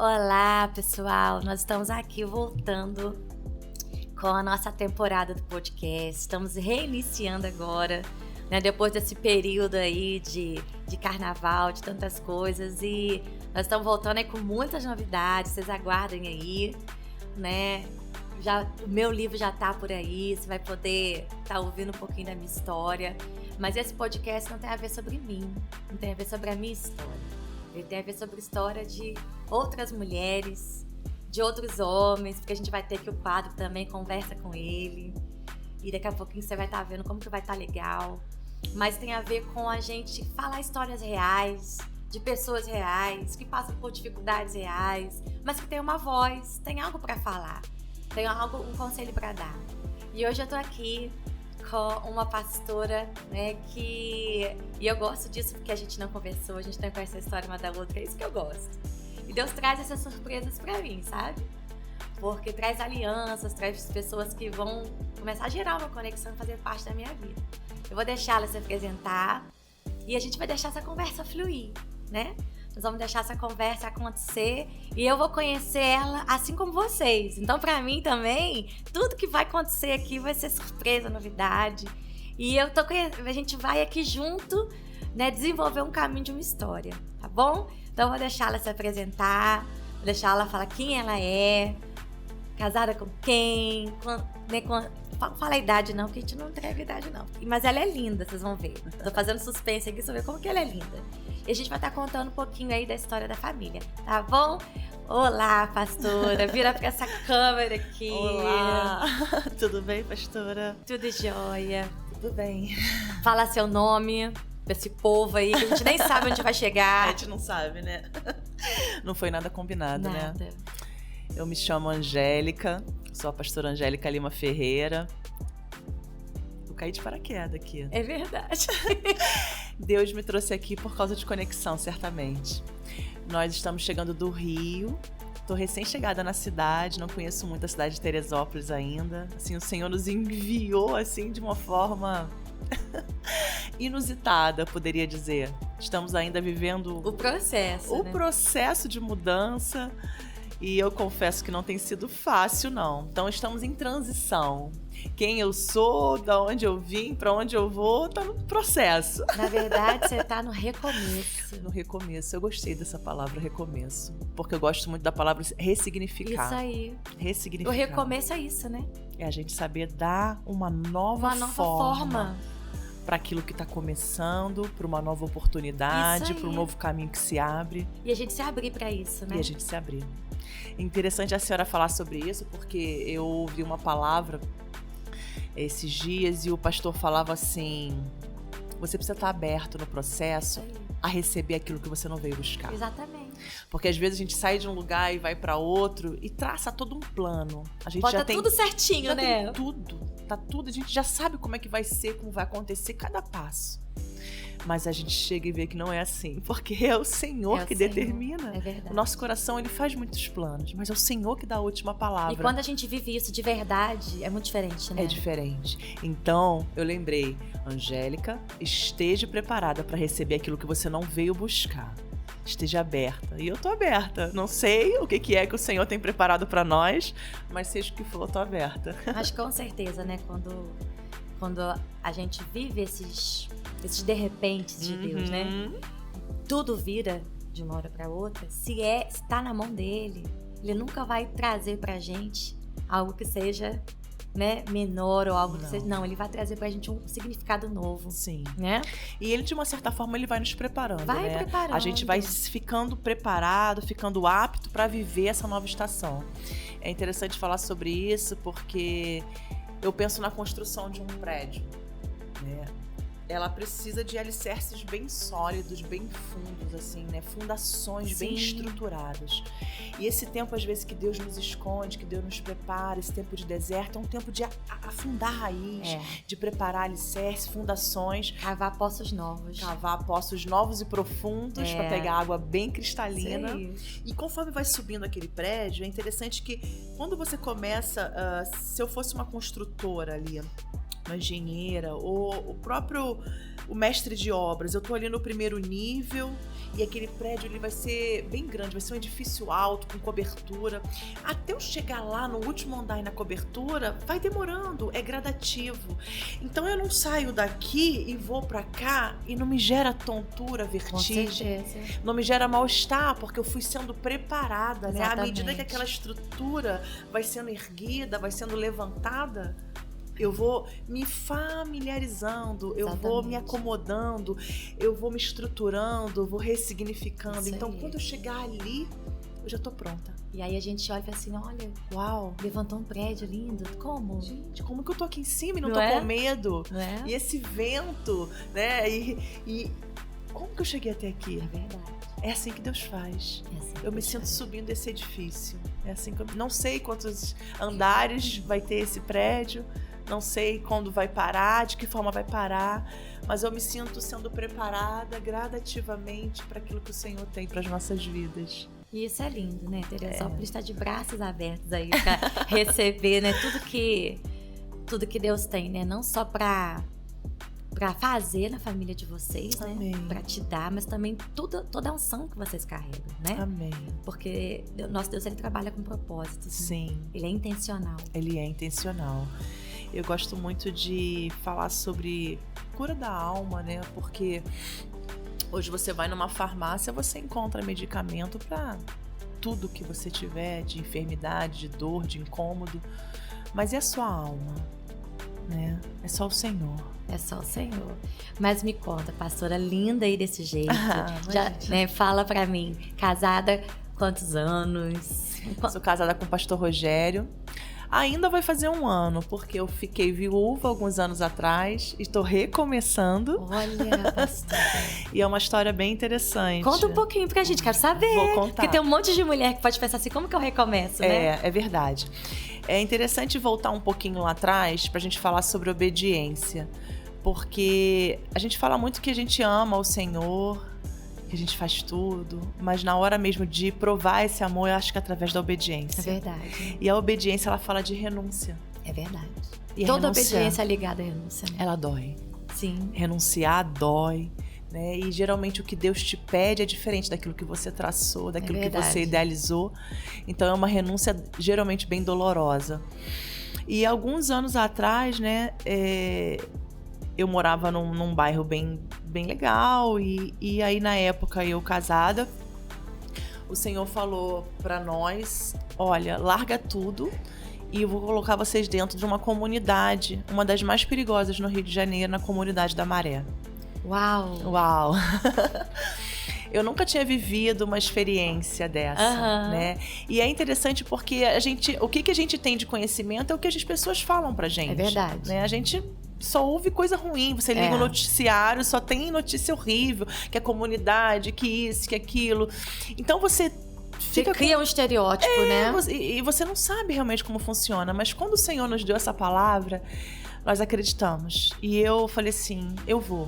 Olá, pessoal! Nós estamos aqui voltando com a nossa temporada do podcast. Estamos reiniciando agora, né? Depois desse período aí de carnaval, de tantas coisas. E nós estamos voltando aí com muitas novidades. Vocês aguardem aí, né? O meu livro já tá por aí. Você vai poder estar ouvindo um pouquinho da minha história. Mas esse podcast não tem a ver sobre mim. Não tem a ver sobre a minha história. Ele tem a ver sobre a história de outras mulheres, de outros homens, porque a gente vai ter aqui o quadro também, conversa com ele. E daqui a pouquinho você vai estar vendo como que vai estar legal. Mas tem a ver com a gente falar histórias reais, de pessoas reais, que passam por dificuldades reais, mas que tem uma voz, tem algo para falar, tem um conselho para dar. E hoje eu tô aqui com uma pastora, né, e eu gosto disso porque a gente não conversou, a gente não conhece a história uma da outra, é isso que eu gosto. E Deus traz essas surpresas pra mim, sabe? Porque traz alianças, traz pessoas que vão começar a gerar uma conexão e fazer parte da minha vida. Eu vou deixá-la se apresentar e a gente vai deixar essa conversa fluir, né? Nós vamos deixar essa conversa acontecer e eu vou conhecer ela assim como vocês. Então, pra mim também, tudo que vai acontecer aqui vai ser surpresa, novidade. E a gente vai aqui junto, né, desenvolver um caminho de uma história, tá bom? Então, eu vou deixar ela se apresentar, vou deixar ela falar quem ela é, casada com quem, fala a idade não, porque a gente não entrega a idade não. Mas ela é linda, vocês vão ver. Tô fazendo suspense aqui, pra ver como que ela é linda. E a gente vai estar contando um pouquinho aí da história da família, tá bom? Olá, pastora, vira pra essa câmera aqui. Olá, tudo bem, pastora? Tudo jóia. Tudo bem. Fala seu nome pra esse povo aí, que a gente nem sabe onde vai chegar. A gente não sabe, né? Não foi nada combinado, nada, né? Eu me chamo Angélica, sou a pastora Angélica Lima Ferreira. Eu caí de paraquedas aqui. É verdade. Deus me trouxe aqui por causa de conexão, certamente. Nós estamos chegando do Rio. Estou recém-chegada na cidade, não conheço muito a cidade de Teresópolis ainda. Assim, o Senhor nos enviou assim de uma forma inusitada, poderia dizer. Estamos ainda vivendo o processo de mudança. E eu confesso que não tem sido fácil, não. Então, estamos em transição. Quem eu sou, da onde eu vim, para onde eu vou, tá no processo. Na verdade, você tá no recomeço. No recomeço. Eu gostei dessa palavra, recomeço. Porque eu gosto muito da palavra ressignificar. Isso aí. Ressignificar. O recomeço é isso, né? É a gente saber dar uma nova forma para aquilo que está começando, para uma nova oportunidade, para um novo caminho que se abre. E a gente se abrir para isso, né? E a gente se abrir. É interessante a senhora falar sobre isso, porque eu ouvi uma palavra esses dias e o pastor falava assim: você precisa estar aberto no processo a receber aquilo que você não veio buscar. Exatamente. Porque às vezes a gente sai de um lugar e vai para outro e traça todo um plano. A gente bota já tem tudo certinho, já né? Tem tudo, tá tudo. A gente já sabe como é que vai ser, como vai acontecer cada passo. Mas a gente chega e vê que não é assim, porque é o Senhor que determina. É verdade. O nosso coração, ele faz muitos planos, mas é o Senhor que dá a última palavra. E quando a gente vive isso de verdade, é muito diferente, né? É diferente. Então, eu lembrei, Angélica, esteja preparada para receber aquilo que você não veio buscar. Esteja aberta. E eu tô aberta. Não sei o que é que o Senhor tem preparado para nós, mas seja o que for, eu tô aberta. Mas com certeza, né? Quando a gente vive esses de repentes de Deus, né? Tudo vira de uma hora para outra. Se tá na mão dele, ele nunca vai trazer pra gente algo que seja, né, menor ou algo que seja. Não, ele vai trazer pra gente um significado novo. Sim. Né? E ele, de uma certa forma, ele vai nos preparando, né? Preparando. A gente vai ficando preparado, ficando apto para viver essa nova estação. É interessante falar sobre isso porque eu penso na construção de um prédio, né? Ela precisa de alicerces bem sólidos, bem fundos, assim, né? Fundações bem estruturadas. E esse tempo, às vezes, que Deus nos esconde, que Deus nos prepara, esse tempo de deserto, é um tempo de afundar raiz, de preparar alicerces, fundações. Cavar poços novos. Cavar poços novos e profundos para pegar água bem cristalina. E conforme vai subindo aquele prédio, é interessante que quando você começa, se eu fosse uma construtora ali, uma engenheira, ou o mestre de obras. Eu tô ali no primeiro nível e aquele prédio ele vai ser bem grande, vai ser um edifício alto, com cobertura. Até eu chegar lá no último andar e na cobertura, vai demorando, é gradativo. Então eu não saio daqui e vou pra cá e não me gera tontura, vertigem, não me gera mal-estar, porque eu fui sendo preparada, né? À medida que aquela estrutura vai sendo erguida, vai sendo levantada, eu vou me familiarizando, eu vou me acomodando, eu vou me estruturando, eu vou ressignificando. Então, quando eu chegar ali, eu já tô pronta. E aí a gente olha e fala assim, olha, uau, levantou um prédio lindo. Como? Gente, como que eu tô aqui em cima e não tô com medo? Não é? E esse vento, né? E como que eu cheguei até aqui? É verdade. É assim que Deus faz. Eu me sinto subindo esse edifício. É assim que eu não sei quantos andares vai ter esse prédio, não sei quando vai parar, de que forma vai parar, mas eu me sinto sendo preparada gradativamente para aquilo que o Senhor tem para as nossas vidas. E isso é lindo, né, Tereza? Só por estar de braços abertos aí para receber, né, tudo que Deus tem, né? Não só para fazer na família de vocês, né? Para te dar, mas também toda a unção que vocês carregam, né? Amém. Porque nosso Deus, ele trabalha com propósitos. Sim. Né? Ele é intencional. Ele é intencional. Eu gosto muito de falar sobre cura da alma, né? Porque hoje você vai numa farmácia, você encontra medicamento para tudo que você tiver de enfermidade, de dor, de incômodo. Mas e a sua alma? Né? É só o Senhor. É só o Senhor. Mas me conta, pastora linda aí desse jeito. Já, né, fala pra mim, casada quantos anos? Sou casada com o pastor Rogério. Ainda vai fazer 1 ano, porque eu fiquei viúva alguns anos atrás e estou recomeçando. Olha, pastora. E é uma história bem interessante. Conta um pouquinho pra gente, quero saber. Vou contar. Porque tem um monte de mulher que pode pensar assim, como que eu recomeço, né? É verdade. É interessante voltar um pouquinho lá atrás pra gente falar sobre obediência. Porque a gente fala muito que a gente ama o Senhor, que a gente faz tudo, mas na hora mesmo de provar esse amor, eu acho que é através da obediência. É verdade. E a obediência, ela fala de renúncia. É verdade. E toda obediência é ligada à renúncia, né? Ela dói. Sim. Renunciar dói, né? E geralmente o que Deus te pede é diferente daquilo que você traçou, daquilo que você idealizou. Então é uma renúncia geralmente bem dolorosa. E alguns anos atrás, né, eu morava num bairro bem legal e aí na época eu casada, o Senhor falou pra nós, olha, larga tudo e eu vou colocar vocês dentro de uma comunidade, uma das mais perigosas no Rio de Janeiro, na comunidade da Maré. Uau! Eu nunca tinha vivido uma experiência dessa, né? E é interessante porque o que a gente tem de conhecimento é o que as pessoas falam pra gente. É verdade. Né? A gente só ouve coisa ruim. Você liga o noticiário, só tem notícia horrível, que a comunidade, que isso, que aquilo. Então você cria um estereótipo, né? E você não sabe realmente como funciona. Mas quando o Senhor nos deu essa palavra, nós acreditamos. E eu falei assim, eu vou.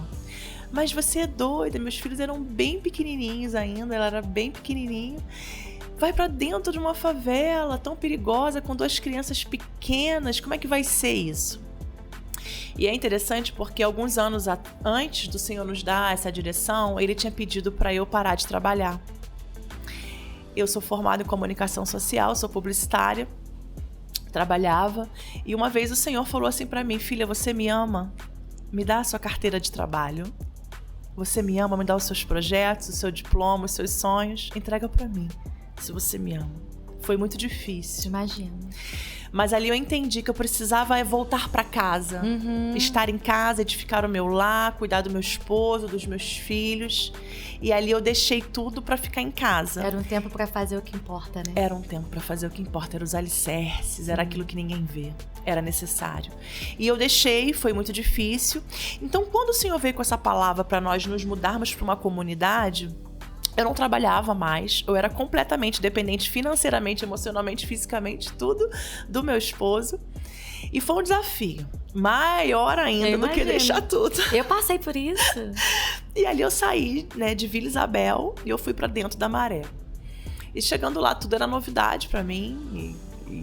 Mas você é doida, meus filhos eram bem pequenininhos ainda, ela era bem pequenininho. Vai pra dentro de uma favela tão perigosa com 2 crianças pequenas, como é que vai ser isso? E é interessante porque alguns anos antes do Senhor nos dar essa direção, Ele tinha pedido para eu parar de trabalhar. Eu sou formada em comunicação social, sou publicitária, trabalhava, e uma vez o Senhor falou assim para mim, filha, você me ama? Me dá a sua carteira de trabalho. Você me ama, me dá os seus projetos, o seu diploma, os seus sonhos. Entrega pra mim, se você me ama. Foi muito difícil. Imagino. Mas ali eu entendi que eu precisava voltar pra casa. Estar em casa, edificar o meu lar, cuidar do meu esposo, dos meus filhos. E ali eu deixei tudo pra ficar em casa. Era um tempo pra fazer o que importa, né? Era um tempo pra fazer o que importa. Era os alicerces, era aquilo que ninguém vê. Era necessário. E eu deixei, foi muito difícil. Então, quando o Senhor veio com essa palavra pra nós nos mudarmos pra uma comunidade, eu não trabalhava mais, eu era completamente dependente financeiramente, emocionalmente, fisicamente, tudo do meu esposo. E foi um desafio maior ainda do que deixar tudo. Eu passei por isso. E ali eu saí, né, de Vila Isabel e eu fui pra dentro da Maré. E chegando lá, tudo era novidade pra mim e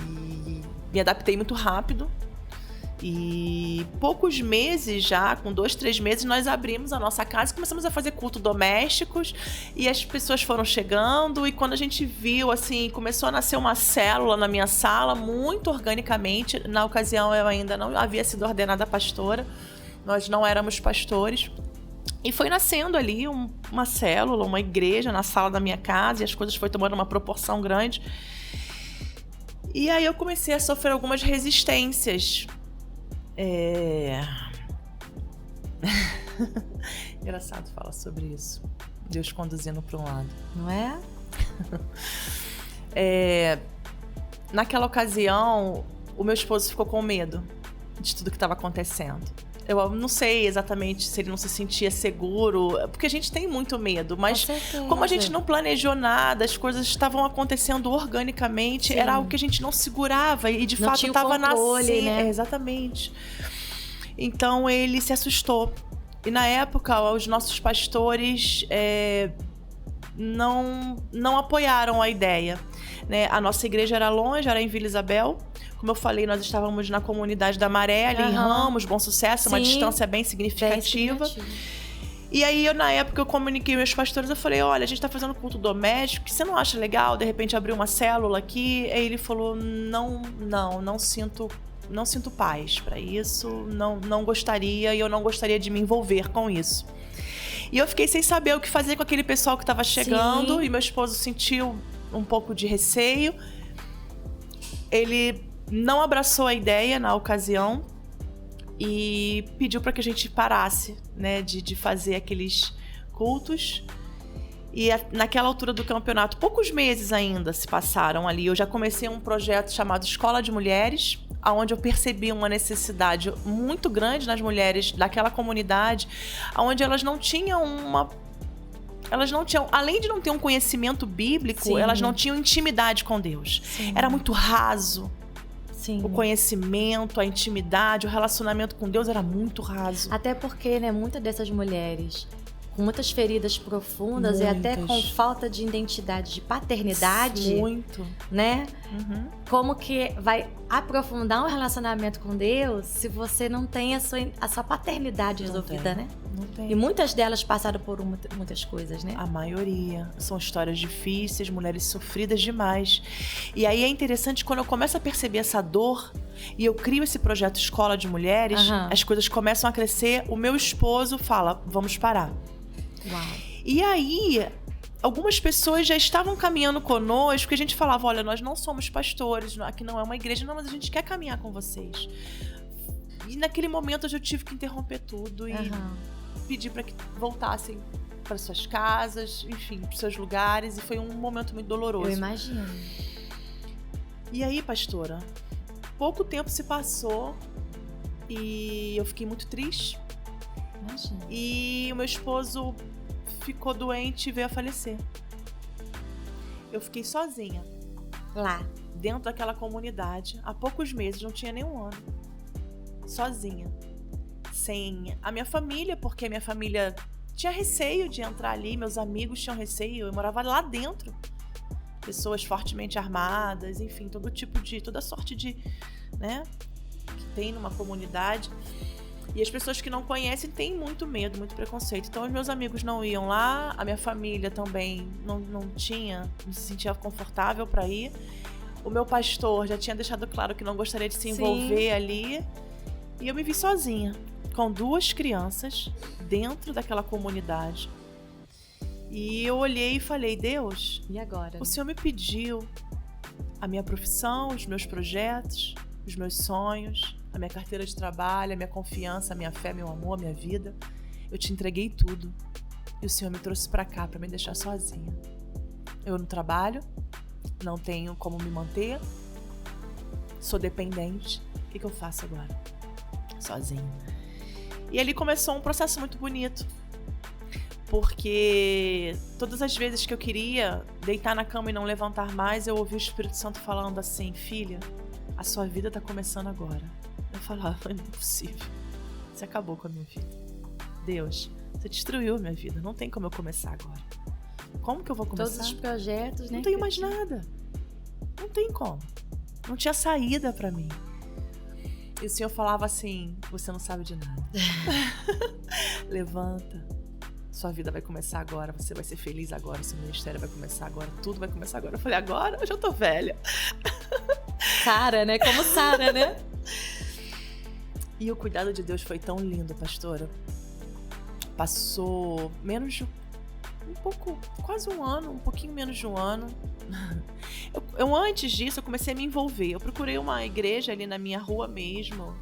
me adaptei muito rápido. E poucos meses já, com 2, 3 meses, nós abrimos a nossa casa e começamos a fazer culto domésticos. E as pessoas foram chegando. E quando a gente viu, assim, começou a nascer uma célula na minha sala, muito organicamente. Na ocasião, eu ainda não havia sido ordenada pastora. Nós não éramos pastores. E foi nascendo ali uma célula, uma igreja na sala da minha casa. E as coisas foram tomando uma proporção grande. E aí eu comecei a sofrer algumas resistências. Engraçado falar sobre isso. Deus conduzindo para um lado, não é? Naquela ocasião, o meu esposo ficou com medo de tudo que estava acontecendo. Eu não sei exatamente se ele não se sentia seguro, porque a gente tem muito medo, mas como a gente não planejou nada, as coisas estavam acontecendo organicamente, era algo que a gente não segurava e de fato estava nascendo. Né? Exatamente. Então ele se assustou. E na época, os nossos pastores não apoiaram a ideia. Né? A nossa igreja era longe, era em Vila Isabel. Como eu falei, nós estávamos na comunidade da Maré, ali em Ramos, Bom Sucesso, uma distância bem significativa. E aí, na época, eu comuniquei meus pastores, eu falei, olha, a gente está fazendo culto doméstico, você não acha legal, de repente, abrir uma célula aqui? Aí ele falou, não sinto paz para isso, não gostaria, e eu não gostaria de me envolver com isso. E eu fiquei sem saber o que fazer com aquele pessoal que estava chegando, e meu esposo sentiu um pouco de receio. Ele não abraçou a ideia na ocasião e pediu para que a gente parasse, né, de fazer aqueles cultos. E naquela altura do campeonato, poucos meses ainda se passaram ali. Eu já comecei um projeto chamado Escola de Mulheres, onde eu percebi uma necessidade muito grande nas mulheres daquela comunidade, onde elas não tinham além de não ter um conhecimento bíblico, elas não tinham intimidade com Deus. Era muito raso. O conhecimento, a intimidade, o relacionamento com Deus era muito raso. Até porque, né, muitas dessas mulheres com muitas feridas profundas e até com falta de identidade, de paternidade. Muito. Né? Como que vai aprofundar um relacionamento com Deus se você não tem a sua paternidade resolvida, né? Não tem. E muitas delas passaram por muitas coisas, né? A maioria. São histórias difíceis, mulheres sofridas demais. E aí é interessante quando eu começo a perceber essa dor e eu crio esse projeto Escola de Mulheres, as coisas começam a crescer, o meu esposo fala, vamos parar. Uau. E aí, algumas pessoas já estavam caminhando conosco, porque a gente falava, olha, nós não somos pastores, aqui não é uma igreja, não, mas a gente quer caminhar com vocês. E naquele momento eu tive que interromper tudo e pedir para que voltassem para suas casas, enfim, para seus lugares, e foi um momento muito doloroso. Eu imagino. E aí, pastora, pouco tempo se passou e eu fiquei muito triste. Imagina. E o meu esposo ficou doente e veio a falecer. Eu fiquei sozinha. Lá. Dentro daquela comunidade. Há poucos meses, não tinha nem um ano. Sozinha. Sem a minha família, porque a minha família tinha receio de entrar ali. Meus amigos tinham receio. Eu morava lá dentro. Pessoas fortemente armadas. Enfim, toda sorte de... né? Que tem numa comunidade. E as pessoas que não conhecem têm muito medo, muito preconceito. Então, os meus amigos não iam lá, a minha família também não se sentia confortável para ir. O meu pastor já tinha deixado claro que não gostaria de se envolver ali. E eu me vi sozinha, com 2 crianças, dentro daquela comunidade. E eu olhei e falei, Deus, e agora? O Senhor me pediu a minha profissão, os meus projetos, os meus sonhos, a minha carteira de trabalho, a minha confiança, a minha fé, meu amor, a minha vida. Eu te entreguei tudo. E o Senhor me trouxe pra cá pra me deixar sozinha. Eu não trabalho, não tenho como me manter, sou dependente. O que eu faço agora? Sozinha. E ali começou um processo muito bonito. Porque todas as vezes que eu queria deitar na cama e não levantar mais, eu ouvi o Espírito Santo falando assim, filha, a sua vida tá começando agora. Eu falava, não é possível. Você acabou com a minha vida. Deus, você destruiu a minha vida. Não tem como eu começar agora. Como que eu vou começar? Todos os projetos, né? Não tenho mais nada. Não tem como. Não tinha saída pra mim. E o Senhor falava assim, você não sabe de nada. Levanta. Sua vida vai começar agora, você vai ser feliz agora, seu ministério vai começar agora, tudo vai começar agora. Eu falei, agora? Eu já tô velha. Sara, né? Como Sara, né? E o cuidado de Deus foi tão lindo, pastora. Passou menos de quase um ano, um pouquinho menos de um ano. Eu antes disso, eu comecei a me envolver. Eu procurei uma igreja ali na minha rua mesmo.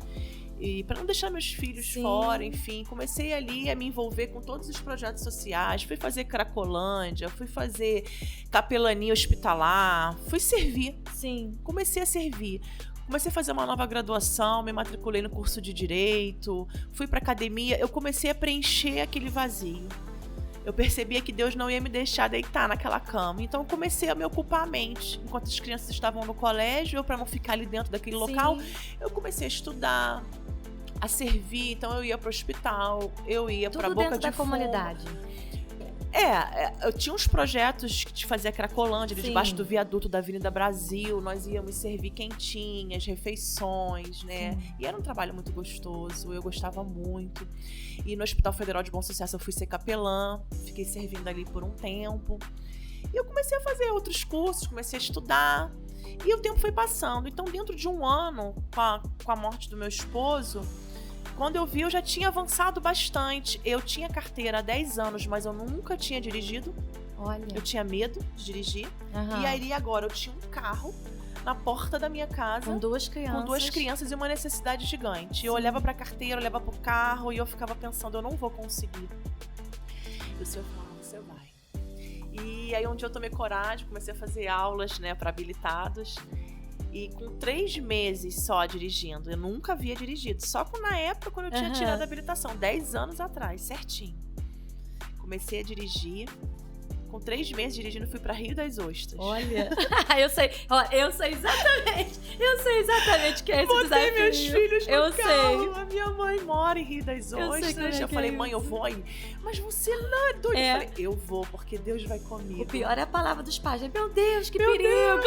E para não deixar meus filhos fora, enfim, comecei ali a me envolver com todos os projetos sociais. Fui fazer Cracolândia, fui fazer capelania hospitalar, fui servir. Sim. Comecei a servir. Comecei a fazer uma nova graduação, me matriculei no curso de Direito, fui para academia. Eu comecei a preencher aquele vazio. Eu percebia que Deus não ia me deixar deitar naquela cama. Então eu comecei a me ocupar a mente. Enquanto as crianças estavam no colégio, para não ficar ali dentro daquele local, eu comecei a estudar, a servir. Então eu ia para o hospital, eu ia para a Boca de Fumo. Comunidade. Eu tinha uns projetos de fazer a Cracolândia, ali debaixo do viaduto da Avenida Brasil. Nós íamos servir quentinhas, refeições, né? Sim. E era um trabalho muito gostoso, eu gostava muito. E no Hospital Federal de Bom Sucesso eu fui ser capelã, fiquei servindo ali por um tempo. E eu comecei a fazer outros cursos, comecei a estudar. E o tempo foi passando. Então, dentro de um ano, com a morte do meu esposo, quando eu vi, eu já tinha avançado bastante. Eu tinha carteira há 10 anos, mas eu nunca tinha dirigido. Olha. Eu tinha medo de dirigir. Uhum. E aí, agora, eu tinha um carro na porta da minha casa. Com duas crianças e uma necessidade gigante. Eu olhava pra carteira, eu olhava pro carro e eu ficava pensando, eu não vou conseguir. E o Senhor falou, você vai. E aí, um dia eu tomei coragem, comecei a fazer aulas, né, pra habilitados. E com 3 meses só dirigindo, eu nunca havia dirigido. Só na época, quando eu tinha tirado a habilitação, 10 anos atrás, certinho. Comecei a dirigir. Com 3 meses dirigindo, fui pra Rio das Ostras. Olha, eu sei exatamente que é esse Botei desafio. Meus filhos no eu carro. sei. A minha mãe mora em Rio das Ostras. Eu falei, mãe, eu vou aí. Mas você não é doida. Eu falei, eu vou, porque Deus vai comigo. O pior é a palavra dos pais. Meu Deus, que perigo.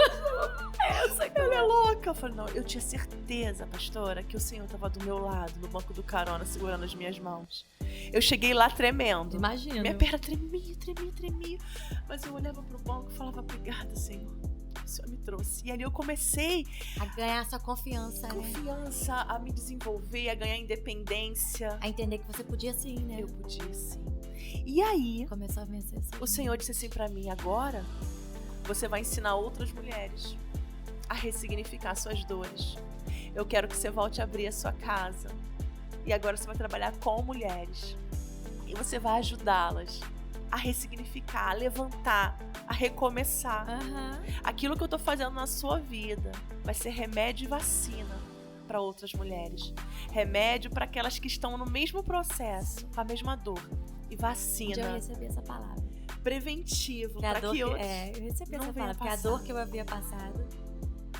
Ela é louca. Eu falei, não, eu tinha certeza, pastora, que o Senhor estava do meu lado, no banco do carona, segurando as minhas mãos. Eu cheguei lá tremendo. Imagina. Minha perna tremia. Mas eu olhava pro banco e falava, obrigada, Senhor. O Senhor me trouxe. E ali eu comecei a ganhar essa confiança, a me desenvolver, a ganhar independência. A entender que você podia sim, né? Eu podia sim. E aí, começou a vencer isso. O Senhor disse assim pra mim, agora você vai ensinar outras mulheres a ressignificar suas dores. Eu quero que você volte a abrir a sua casa. E agora você vai trabalhar com mulheres. E você vai ajudá-las a ressignificar, a levantar, a recomeçar. Aquilo que eu tô fazendo na sua vida vai ser remédio e vacina para outras mulheres. Remédio para aquelas que estão no mesmo processo, com a mesma dor. E vacina. Eu recebi essa palavra. Preventivo. Para que outros eu recebi essa palavra. Porque a dor que eu havia passado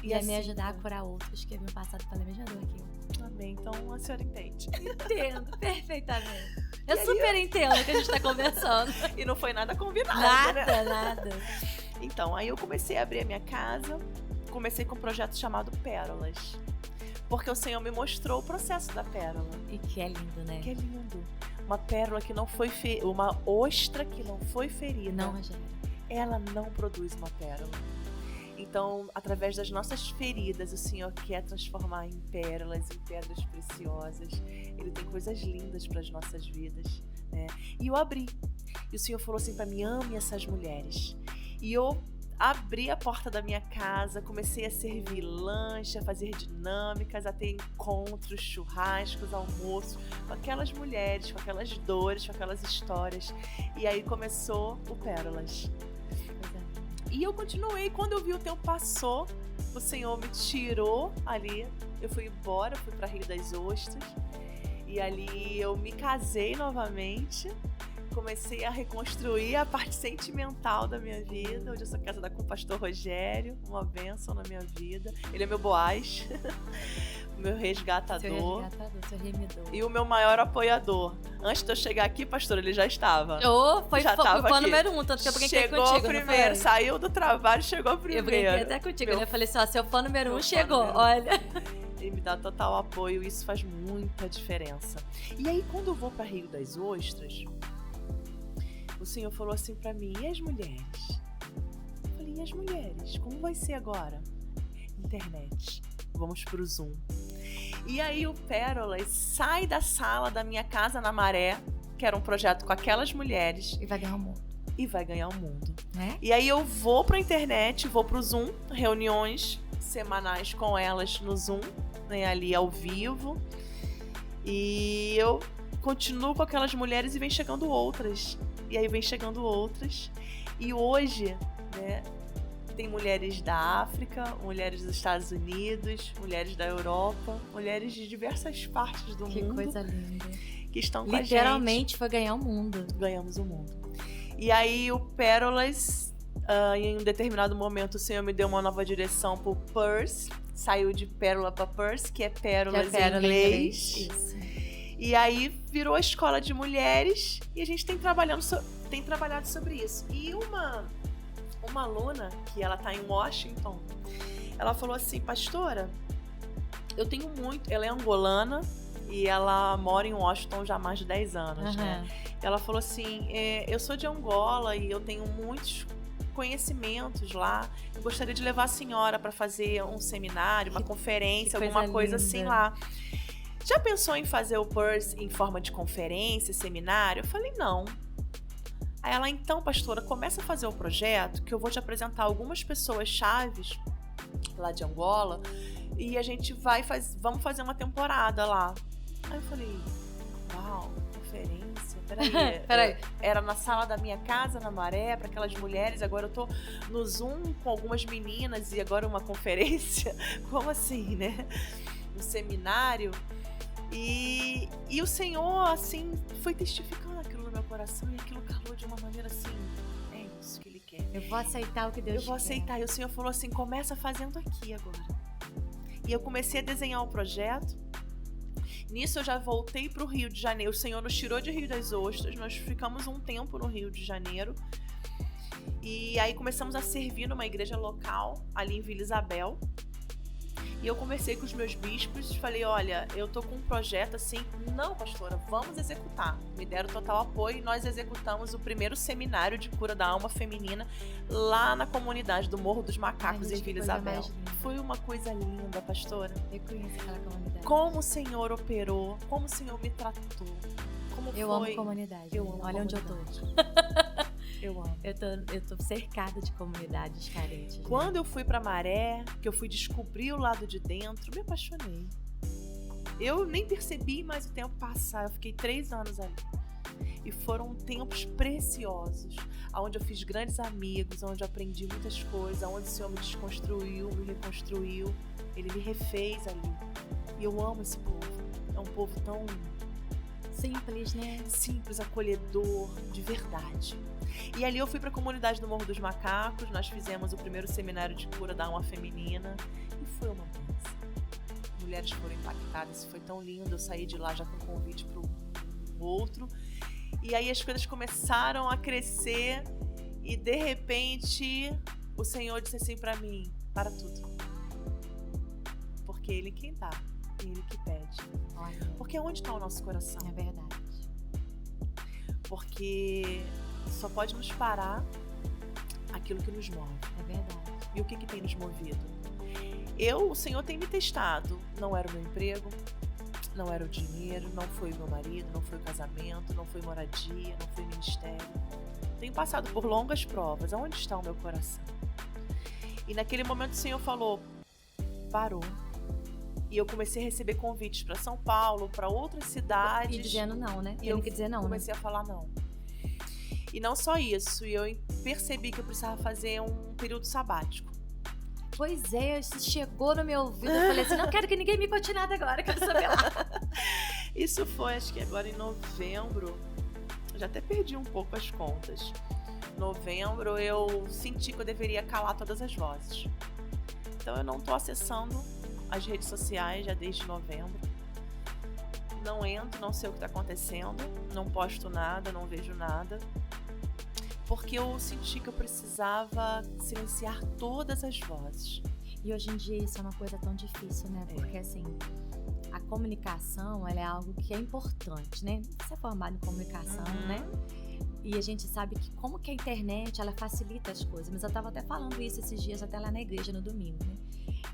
ia me ajudar a curar outros que haviam passado pela mesma dor que eu. Amém. Então a senhora entende. Entendo, perfeitamente. Eu super entendo o que a gente tá conversando. E não foi nada combinado, Nada. Então, aí eu comecei a abrir a minha casa. Comecei com um projeto chamado Pérolas. Porque o Senhor me mostrou o processo da pérola. E que é lindo, né? Que é lindo. Uma pérola que não foi uma ostra que não foi ferida. Não, Rogério. Ela não produz uma pérola. Então, através das nossas feridas, o Senhor quer transformar em pérolas, em pedras preciosas. Ele tem coisas lindas para as nossas vidas, né? E eu abri. E o Senhor falou assim para mim, ame essas mulheres. E eu abri a porta da minha casa, comecei a servir lanche, a fazer dinâmicas, a ter encontros, churrascos, almoços, com aquelas mulheres, com aquelas dores, com aquelas histórias. E aí começou o Pérolas. E eu continuei, quando eu vi o tempo passou, o Senhor me tirou ali, eu fui embora, fui para Rio das Ostras, e ali eu me casei novamente, comecei a reconstruir a parte sentimental da minha vida. Hoje eu sou casada com o pastor Rogério, uma bênção na minha vida, ele é meu Boaz, o meu resgatador, seu remidor. E o meu maior apoiador. Antes de eu chegar aqui, pastor, ele já estava. Foi fã número 1, tanto que eu brinquei chegou contigo, primeiro, saiu do trabalho, chegou primeiro. Eu brinquei até contigo, né? Eu falei assim, ó, seu fã número 1 chegou, olha. Ele me dá total apoio, isso faz muita diferença. E aí, quando eu vou para Rio das Ostras, o Senhor falou assim para mim: e as mulheres? Eu falei: e as mulheres? Como vai ser agora? Internet. Vamos pro Zoom. E aí o Pérolas sai da sala da minha casa na Maré, que era um projeto com aquelas mulheres. E vai ganhar o mundo. E vai ganhar o mundo. Né? E aí eu vou pra internet, vou pro Zoom, reuniões semanais com elas no Zoom, né, ali ao vivo. E eu continuo com aquelas mulheres e vem chegando outras. E aí vem chegando outras. E hoje, né, tem mulheres da África, mulheres dos Estados Unidos, mulheres da Europa, mulheres de diversas partes do mundo. Que coisa linda. Que estão com a gente. Literalmente foi ganhar o mundo. Ganhamos o mundo. E aí o Pérolas, em um determinado momento, o Senhor me deu uma nova direção pro Purse. Saiu de pérola para Purse, que é pérolas em inglês. Isso. E aí virou a escola de mulheres e a gente tem trabalhado sobre isso. E uma aluna, que ela tá em Washington, ela falou assim: pastora, eu tenho muito... Ela é angolana e ela mora em Washington já há mais de 10 anos, né? Ela falou assim: eu sou de Angola e eu tenho muitos conhecimentos lá. Eu gostaria de levar a senhora para fazer um seminário, uma conferência, alguma coisa assim lá. Já pensou em fazer o Purse em forma de conferência, seminário? Eu falei: não. Aí ela: então, pastora, começa a fazer o projeto, que eu vou te apresentar algumas pessoas chaves lá de Angola e a gente vamos fazer uma temporada lá. Aí eu falei: uau, conferência, peraí. Era na sala da minha casa, na Maré, para aquelas mulheres, agora eu tô no Zoom com algumas meninas e agora uma conferência? Como assim, né? Um seminário. E o Senhor, assim, foi testificando aquilo no meu coração e aquilo calou de uma maneira assim: é isso que Ele quer. Eu vou aceitar o que Deus quer. Eu vou aceitar. E o Senhor falou assim: começa fazendo aqui agora. E eu comecei a desenhar o projeto. Nisso eu já voltei pro Rio de Janeiro. O Senhor nos tirou de Rio das Ostras. Nós ficamos um tempo no Rio de Janeiro. E aí começamos a servir numa igreja local, ali em Vila Isabel. E eu conversei com os meus bispos, falei: olha, eu tô com um projeto assim. Não, pastora, vamos executar. Me deram total apoio e nós executamos o primeiro seminário de cura da alma feminina lá na comunidade do Morro dos Macacos, em Vila Isabel. Foi uma coisa linda, pastora. Eu conheço aquela comunidade. Como o Senhor operou, como o Senhor me tratou. Eu amo comunidade. Eu amo. Olha comunidade. onde eu tô. Eu amo. Eu tô cercada de comunidades carentes. Quando eu fui pra Maré, que eu fui descobrir o lado de dentro, me apaixonei. Eu nem percebi mais o tempo passar. Eu fiquei 3 anos ali. E foram tempos preciosos, onde eu fiz grandes amigos, onde eu aprendi muitas coisas, onde o Senhor me desconstruiu, me reconstruiu. Ele me refez ali. E eu amo esse povo. É um povo tão simples, né? Simples, acolhedor, de verdade. E ali eu fui para a comunidade do Morro dos Macacos. Nós fizemos o primeiro seminário de cura da alma feminina e foi uma bênção. Mulheres foram impactadas, foi tão lindo. Eu saí de lá já com convite para o outro. E aí as coisas começaram a crescer e de repente o Senhor disse assim para mim: para tudo. Porque Ele quem dá, Ele que pede. Porque onde está o nosso coração? É verdade. Porque só pode nos parar aquilo que nos move. É verdade. E o que tem nos movido? O Senhor tem me testado. Não era o meu emprego, não era o dinheiro, não foi o meu marido, não foi o casamento, não foi moradia, não foi ministério. Tenho passado por longas provas. Aonde está o meu coração? E naquele momento o Senhor falou: parou. E eu comecei a receber convites para São Paulo, para outras cidades. E dizendo não, né? E eu comecei a falar não. E não só isso, e eu percebi que eu precisava fazer um período sabático. Pois é, isso chegou no meu ouvido. Eu falei assim: não quero que ninguém me conte nada agora, quero saber lá. Isso foi, acho que agora em novembro. Eu já até perdi um pouco as contas. Novembro eu senti que eu deveria calar todas as vozes. Então eu não tô acessando as redes sociais já desde novembro. Não entro, não sei o que está acontecendo, não posto nada, não vejo nada. Porque eu senti que eu precisava silenciar todas as vozes. E hoje em dia isso é uma coisa tão difícil, né? Porque assim, a comunicação, ela é algo que é importante, né? Você é formado em comunicação, né? E a gente sabe que como que a internet, ela facilita as coisas. Mas eu tava até falando isso esses dias, até lá na igreja, no domingo, né?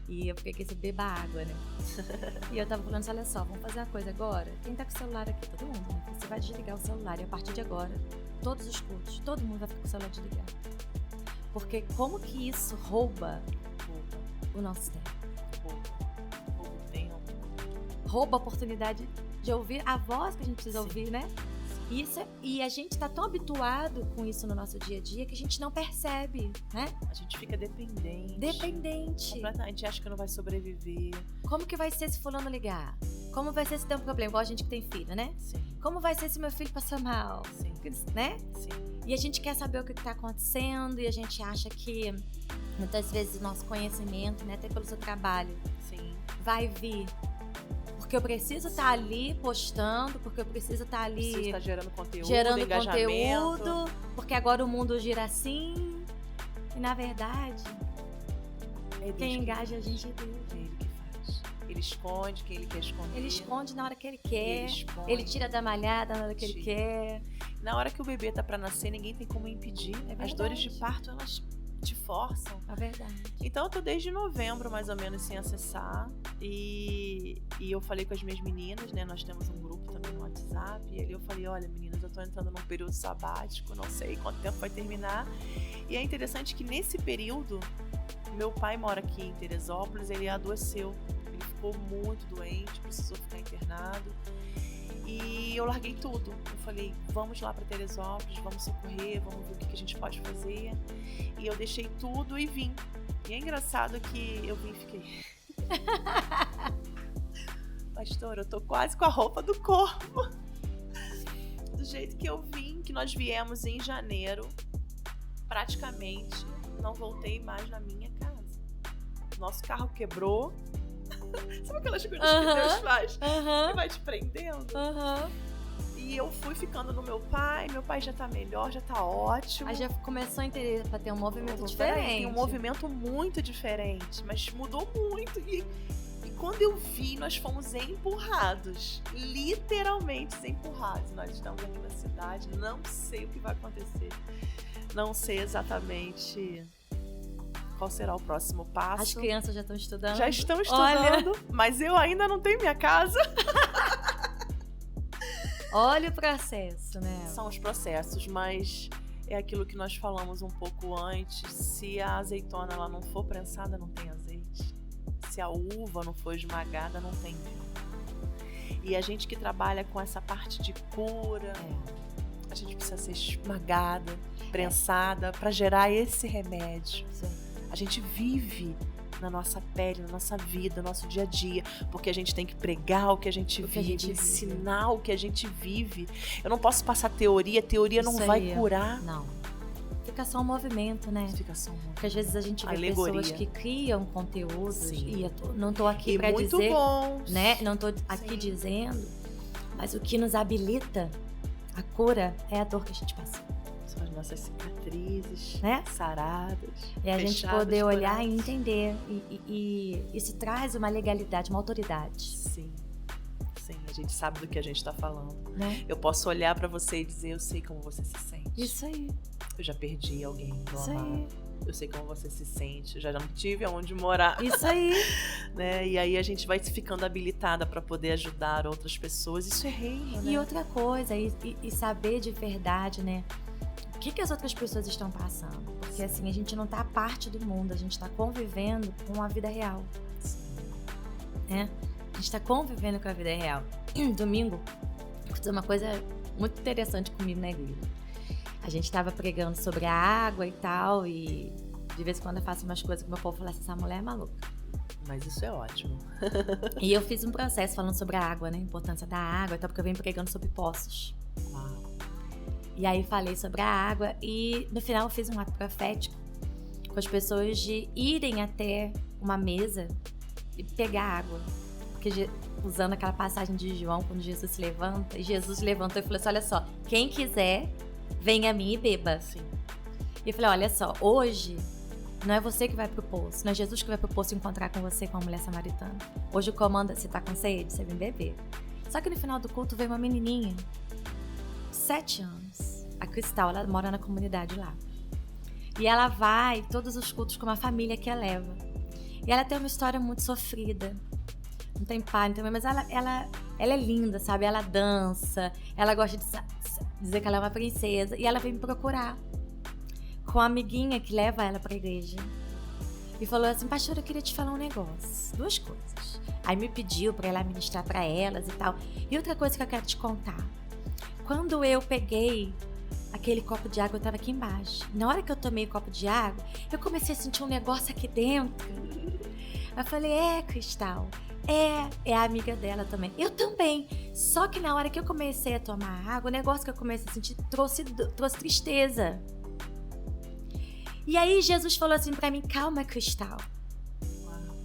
E eu fiquei aqui, beba água, né? E eu tava falando assim, olha só, vamos fazer uma coisa agora. Quem tá com o celular aqui? Todo mundo, né? Você vai desligar o celular e a partir de agora, todos os cultos, todo mundo vai ficar com o celular desligado. Porque como que isso rouba o nosso tempo? Rouba o tempo. Rouba a oportunidade de ouvir a voz que a gente precisa ouvir, né? E a gente tá tão habituado com isso no nosso dia a dia que a gente não percebe, né? A gente fica dependente. Completamente. A gente acha que não vai sobreviver. Como que vai ser se fulano ligar? Como vai ser se tem um problema? Igual a gente que tem filho, né? Sim. Como vai ser se meu filho passar mal? Sim. Né? Sim. E a gente quer saber o que tá acontecendo e a gente acha que muitas vezes o nosso conhecimento, né, até pelo seu trabalho, Sim. vai vir. Porque eu preciso estar ali postando, porque eu preciso estar ali Preciso estar gerando conteúdo, porque agora o mundo gira assim. E na verdade, quem engaja a gente é Deus. É Ele que faz. Ele esconde quem Ele quer esconder. Ele esconde na hora que Ele quer. Ele tira da malhada na hora que Ele quer. Na hora que o bebê tá pra nascer, ninguém tem como impedir. As dores de parto, elas te forçam. É verdade. Então eu tô desde novembro, mais ou menos, sem acessar. E eu falei com as minhas meninas, né? Nós temos um grupo também no WhatsApp. E ali eu falei, olha, meninas, eu tô entrando num período sabático, não sei quanto tempo vai terminar. E é interessante que nesse período, meu pai mora aqui em Teresópolis, ele adoeceu. Ele ficou muito doente, precisou ficar internado. E eu larguei tudo. Eu falei, vamos lá para Teresópolis, vamos socorrer, vamos ver o que a gente pode fazer. E eu deixei tudo e vim. E é engraçado que eu vim e fiquei... Pastor, eu tô quase com a roupa do corpo. Do jeito que eu vim, que nós viemos em janeiro, praticamente não voltei mais na minha casa. Nosso carro quebrou. Sabe aquelas coisas que Deus faz? Que vai te prendendo? E eu fui ficando no meu pai já tá melhor, já tá ótimo. Aí já começou a entender pra ter um movimento diferente. Tem um movimento muito diferente, mas mudou muito. E quando eu vi, nós fomos empurrados. Literalmente empurrados. Nós estamos aqui na cidade, não sei o que vai acontecer. Não sei exatamente... qual será o próximo passo. As crianças já estão estudando? Já estão estudando, mas eu ainda não tenho minha casa. Olha o processo, né? São os processos, mas é aquilo que nós falamos um pouco antes. Se a azeitona ela não for prensada, não tem azeite. Se a uva não for esmagada, não tem vinho. E a gente que trabalha com essa parte de cura, a gente precisa ser esmagada, prensada, para gerar esse remédio. Sim. A gente vive na nossa pele, na nossa vida, no nosso dia a dia, porque a gente tem que pregar o que a gente vive, ensinar o que a gente vive. Eu não posso passar teoria não vai curar. Não. Fica só um movimento, né? Fica só um movimento. Porque às vezes a gente vê pessoas que criam conteúdos. Sim. E eu não tô aqui pra muito dizer, bons. né? Não tô aqui dizendo, mas o que nos habilita a cura é a dor que a gente passa. São as nossas cicatrizes, né? Saradas. É a gente poder olhar e entender. E isso traz uma legalidade, uma autoridade. Sim. Sim, a gente sabe do que a gente tá falando. Né? Eu posso olhar pra você e dizer, eu sei como você se sente. Isso aí. Eu já perdi alguém do Isso amado. aí. Eu sei como você se sente. Eu já não tive aonde morar. Isso aí. Né? E aí a gente vai ficando habilitada para poder ajudar outras pessoas. Isso é reino, né? E outra coisa, e saber de verdade, né? O que as outras pessoas estão passando. Porque assim, a gente não tá parte do mundo, a gente tá convivendo com a vida real. Né? A gente tá convivendo com a vida real. Domingo, aconteceu uma coisa muito interessante comigo na igreja. A gente tava pregando sobre a água e tal, e de vez em quando eu faço umas coisas que meu povo fala assim, essa mulher é maluca. Mas isso é ótimo. E eu fiz um processo falando sobre a água, né? A importância da água, até porque eu venho pregando sobre poços. Uau. E aí falei sobre a água e no final eu fiz um ato profético com as pessoas de irem até uma mesa e pegar água. Porque usando aquela passagem de João, quando Jesus se levanta, e Jesus levantou e falou assim, olha só, quem quiser, venha a mim e beba. Sim. E eu falei, olha só, hoje Não é você que vai pro poço, não é Jesus que vai pro poço encontrar com você, com a mulher samaritana. Hoje o comando é, você tá com sede, você vem beber. Só que no final do culto veio uma menininha, 7 anos, a Cristal, ela mora na comunidade lá. E ela vai todos os cultos com uma família que a leva. E ela tem uma história muito sofrida. Não tem pai, não tem mãe, mas ela é linda, sabe? Ela dança, ela gosta de dizer que ela é uma princesa. E ela veio me procurar com a amiguinha que leva ela pra igreja. E falou assim, pastora, eu queria te falar um negócio. 2 coisas. Aí me pediu pra ela ministrar pra elas e tal. E outra coisa que eu quero te contar. Quando eu peguei aquele copo de água, eu tava aqui embaixo. Na hora que eu tomei o copo de água, eu comecei a sentir um negócio aqui dentro. Eu falei, Cristal, é a amiga dela também. Eu também. Só que na hora que eu comecei a tomar água, o negócio que eu comecei a sentir trouxe tristeza. E aí Jesus falou assim pra mim, calma, Cristal.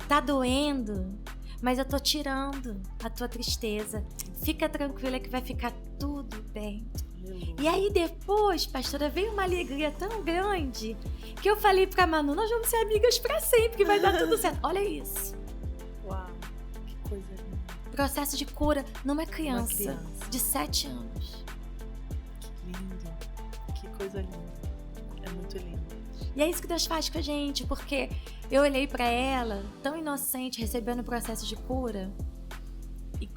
Tá doendo, mas eu tô tirando a tua tristeza. Fica tranquila que vai ficar tudo bem. E aí depois, pastora, veio uma alegria tão grande que eu falei pra Manu, nós vamos ser amigas pra sempre, que vai dar tudo certo. Olha isso. Uau, que coisa linda. Processo de cura numa criança de 7 anos. Que lindo. Que coisa linda. É muito lindo. E é isso que Deus faz com a gente, porque eu olhei pra ela, tão inocente, recebendo o processo de cura.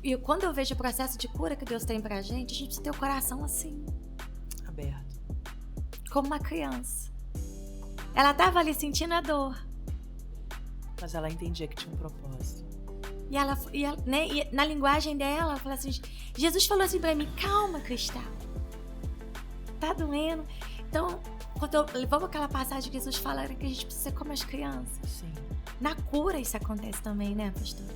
E quando eu vejo o processo de cura que Deus tem pra gente, a gente precisa ter o coração assim. Aberto. Como uma criança. Ela tava ali sentindo a dor. Mas ela entendia que tinha um propósito. E na linguagem dela, ela falou assim, Jesus falou assim pra mim, calma, Cristal. Tá doendo. Então, vamos aquela passagem que Jesus fala que a gente precisa ser como as crianças. Sim. Na cura isso acontece também, né, pastor?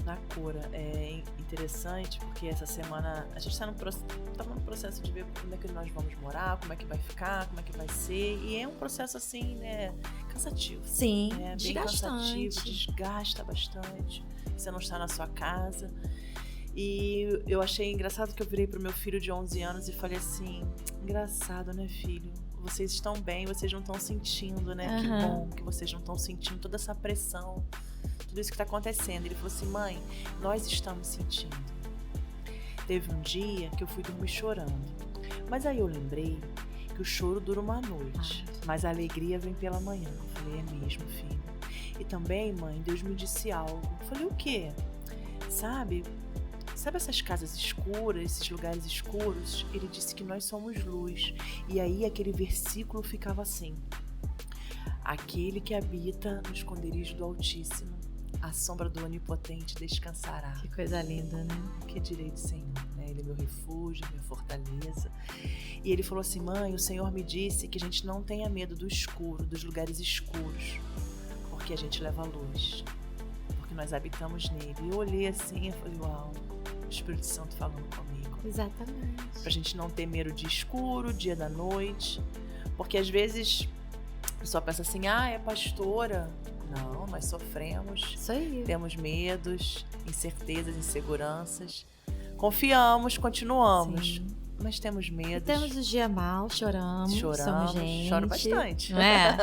Na cura. É interessante porque essa semana a gente tá no processo de ver como é que nós vamos morar, como é que vai ficar, como é que vai ser. E é um processo assim, né, cansativo. Sim, bem desgastante. Cansativo, desgasta bastante. Você não está na sua casa. E eu achei engraçado que eu virei pro meu filho de 11 anos e falei assim, engraçado, né, filho? Vocês estão bem, vocês não estão sentindo, né? Que bom que vocês não estão sentindo toda essa pressão, tudo isso que está acontecendo. Ele falou assim, mãe, nós estamos sentindo. Teve um dia que eu fui dormir chorando, mas aí eu lembrei que o choro dura uma noite, mas a alegria vem pela manhã. Eu falei, é mesmo, filho. E também, mãe, Deus me disse algo. Eu falei, o quê? Sabe essas casas escuras, esses lugares escuros? Ele disse que nós somos luz. E aí aquele versículo ficava assim, aquele que habita no esconderijo do Altíssimo, a sombra do Onipotente descansará. Que coisa linda, né? Que direi do Senhor, né? Ele é meu refúgio, minha fortaleza. E ele falou assim, mãe, o Senhor me disse que a gente não tenha medo do escuro, dos lugares escuros, porque a gente leva a luz, porque nós habitamos nele. E eu olhei assim e falei, uau, o Espírito Santo falando comigo. Exatamente. Pra gente não ter medo de escuro, dia da noite, porque às vezes a pessoa pensa assim, é pastora. Não, nós sofremos, isso aí. Temos medos, incertezas, inseguranças. Confiamos, continuamos, sim, mas temos medos. E temos os dias mal, choramos, somos gente. Choro bastante. Não é?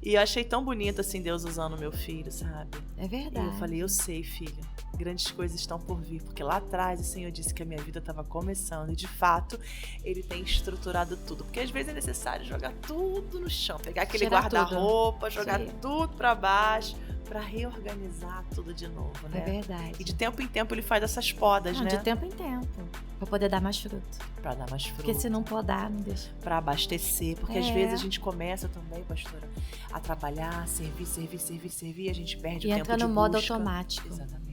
E eu achei tão bonito assim Deus usando meu filho, sabe? É verdade. E eu falei, eu sei, filha, grandes coisas estão por vir, porque lá atrás o Senhor disse que a minha vida estava começando e de fato Ele tem estruturado tudo, porque às vezes é necessário jogar tudo no chão, pegar aquele guarda-roupa, jogar tudo para baixo, para reorganizar tudo de novo, né? É verdade. E de tempo em tempo Ele faz essas podas, né? De tempo em tempo, para poder dar mais fruto. Para dar mais fruto. Porque se não podar, não deixa. Para abastecer, porque às vezes a gente começa também, pastora, a trabalhar, servir, e a gente perde o tempo de busca. E entra no modo automático. Exatamente.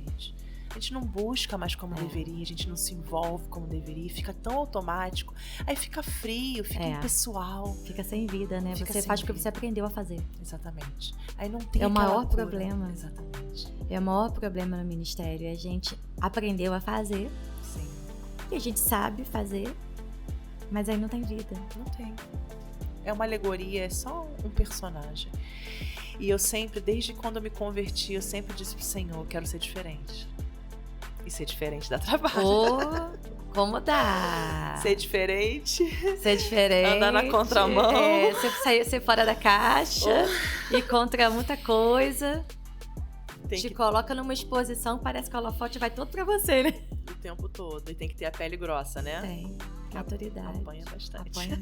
A gente não busca mais como deveria, a gente não se envolve como deveria, fica tão automático, aí fica frio, fica impessoal. Fica sem vida, né? Você faz o que você aprendeu a fazer. Exatamente. Aí não tem o maior problema. Exatamente. É o maior problema no ministério. A gente aprendeu a fazer. Sim. E a gente sabe fazer, mas aí não tem vida. Não tem. É uma alegoria, é só um personagem. E eu sempre, desde quando eu me converti, eu sempre disse pro Senhor, eu quero ser diferente. E ser diferente dá trabalho. Como dá? Ser diferente. Ser diferente. Andar na contramão. Ser fora da caixa. E contra muita coisa. Coloca numa exposição, parece que o holofote vai todo pra você, né? O tempo todo. E tem que ter a pele grossa, né? Tem. Autoridade. Apanha bastante. Apanha.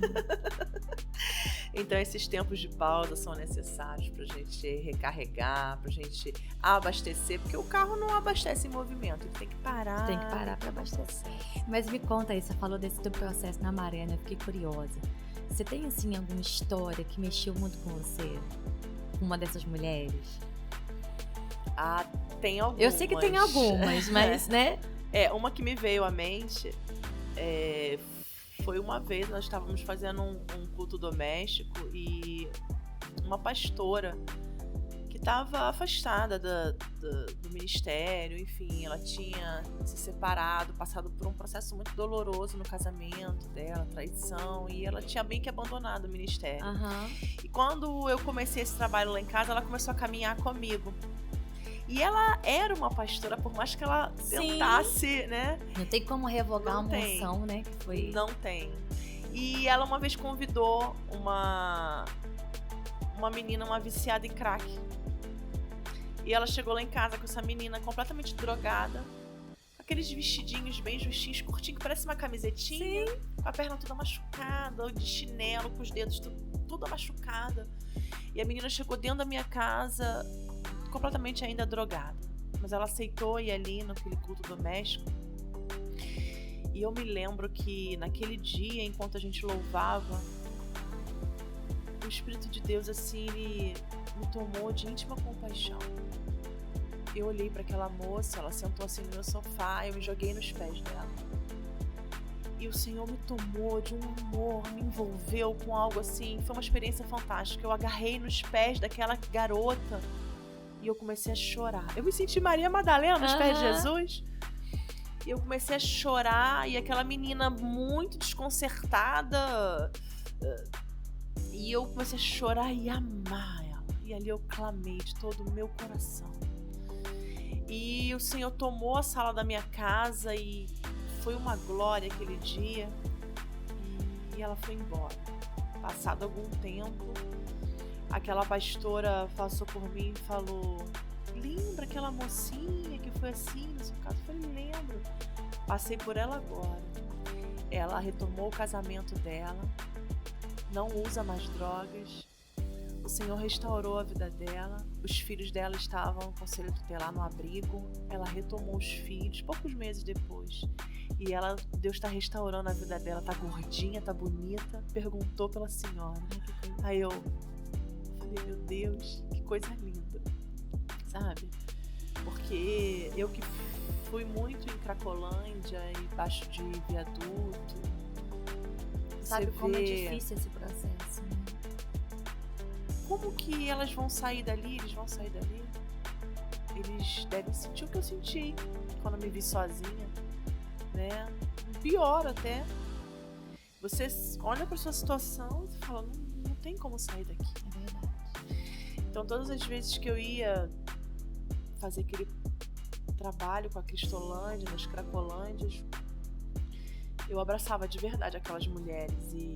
Então, esses tempos de pausa são necessários pra gente recarregar, pra gente abastecer, porque o carro não abastece em movimento, ele tem que parar. Tem que parar pra abastecer. Mas me conta aí, você falou desse teu processo na maré, né? Fiquei curiosa. Você tem, assim, alguma história que mexeu muito com você? Com uma dessas mulheres? Ah, tem algumas. Eu sei que tem algumas, mas, né? Uma que me veio à mente foi uma vez, nós estávamos fazendo um culto doméstico e uma pastora que estava afastada do ministério, enfim, ela tinha se separado, passado por um processo muito doloroso no casamento dela, traição, e ela tinha bem que abandonado o ministério. E quando eu comecei esse trabalho lá em casa, ela começou a caminhar comigo. E ela era uma pastora, por mais que ela tentasse, né? Não tem como revogar uma unção, né? Que foi... Não tem. E ela uma vez convidou uma menina, uma viciada em crack. E ela chegou lá em casa com essa menina completamente drogada, com aqueles vestidinhos bem justinhos, curtinho, que parece uma camisetinha, com a perna toda machucada, ou de chinelo, com os dedos toda machucada. E a menina chegou dentro da minha casa completamente ainda drogada, mas ela aceitou ir ali naquele culto doméstico. E eu me lembro que naquele dia, enquanto a gente louvava, o Espírito de Deus assim, ele me tomou de íntima compaixão. Eu olhei para aquela moça, ela sentou assim no meu sofá, eu me joguei nos pés dela. E o Senhor me tomou de um amor, me envolveu com algo assim, foi uma experiência fantástica. Eu agarrei nos pés daquela garota e eu comecei a chorar. Eu me senti Maria Madalena nos pés de Jesus. E eu comecei a chorar. E aquela menina muito desconcertada. E eu comecei a chorar e amar ela. E ali eu clamei de todo o meu coração. E o Senhor tomou a sala da minha casa. E foi uma glória aquele dia. E ela foi embora. Passado algum tempo, aquela pastora passou por mim e falou: lembra aquela mocinha que foi assim no seu caso? Eu falei: lembro. Passei por ela agora. Ela retomou o casamento dela, não usa mais drogas. O Senhor restaurou a vida dela. Os filhos dela estavam no conselho tutelar no abrigo. Ela retomou os filhos poucos meses depois. E Deus está restaurando a vida dela. Tá gordinha, tá bonita. Perguntou pela senhora. Aí eu falei: meu Deus, que coisa linda, sabe? Porque eu que fui muito em Cracolândia, embaixo de viaduto. Sabe como é difícil esse processo, né? Como que elas vão sair dali? Eles vão sair dali? Eles devem sentir o que eu senti quando me vi sozinha, né? Pior até. Você olha para sua situação e fala: não tem como sair daqui. É verdade. Então, todas as vezes que eu ia fazer aquele trabalho com a Cristolândia, nas Cracolândias, eu abraçava de verdade aquelas mulheres e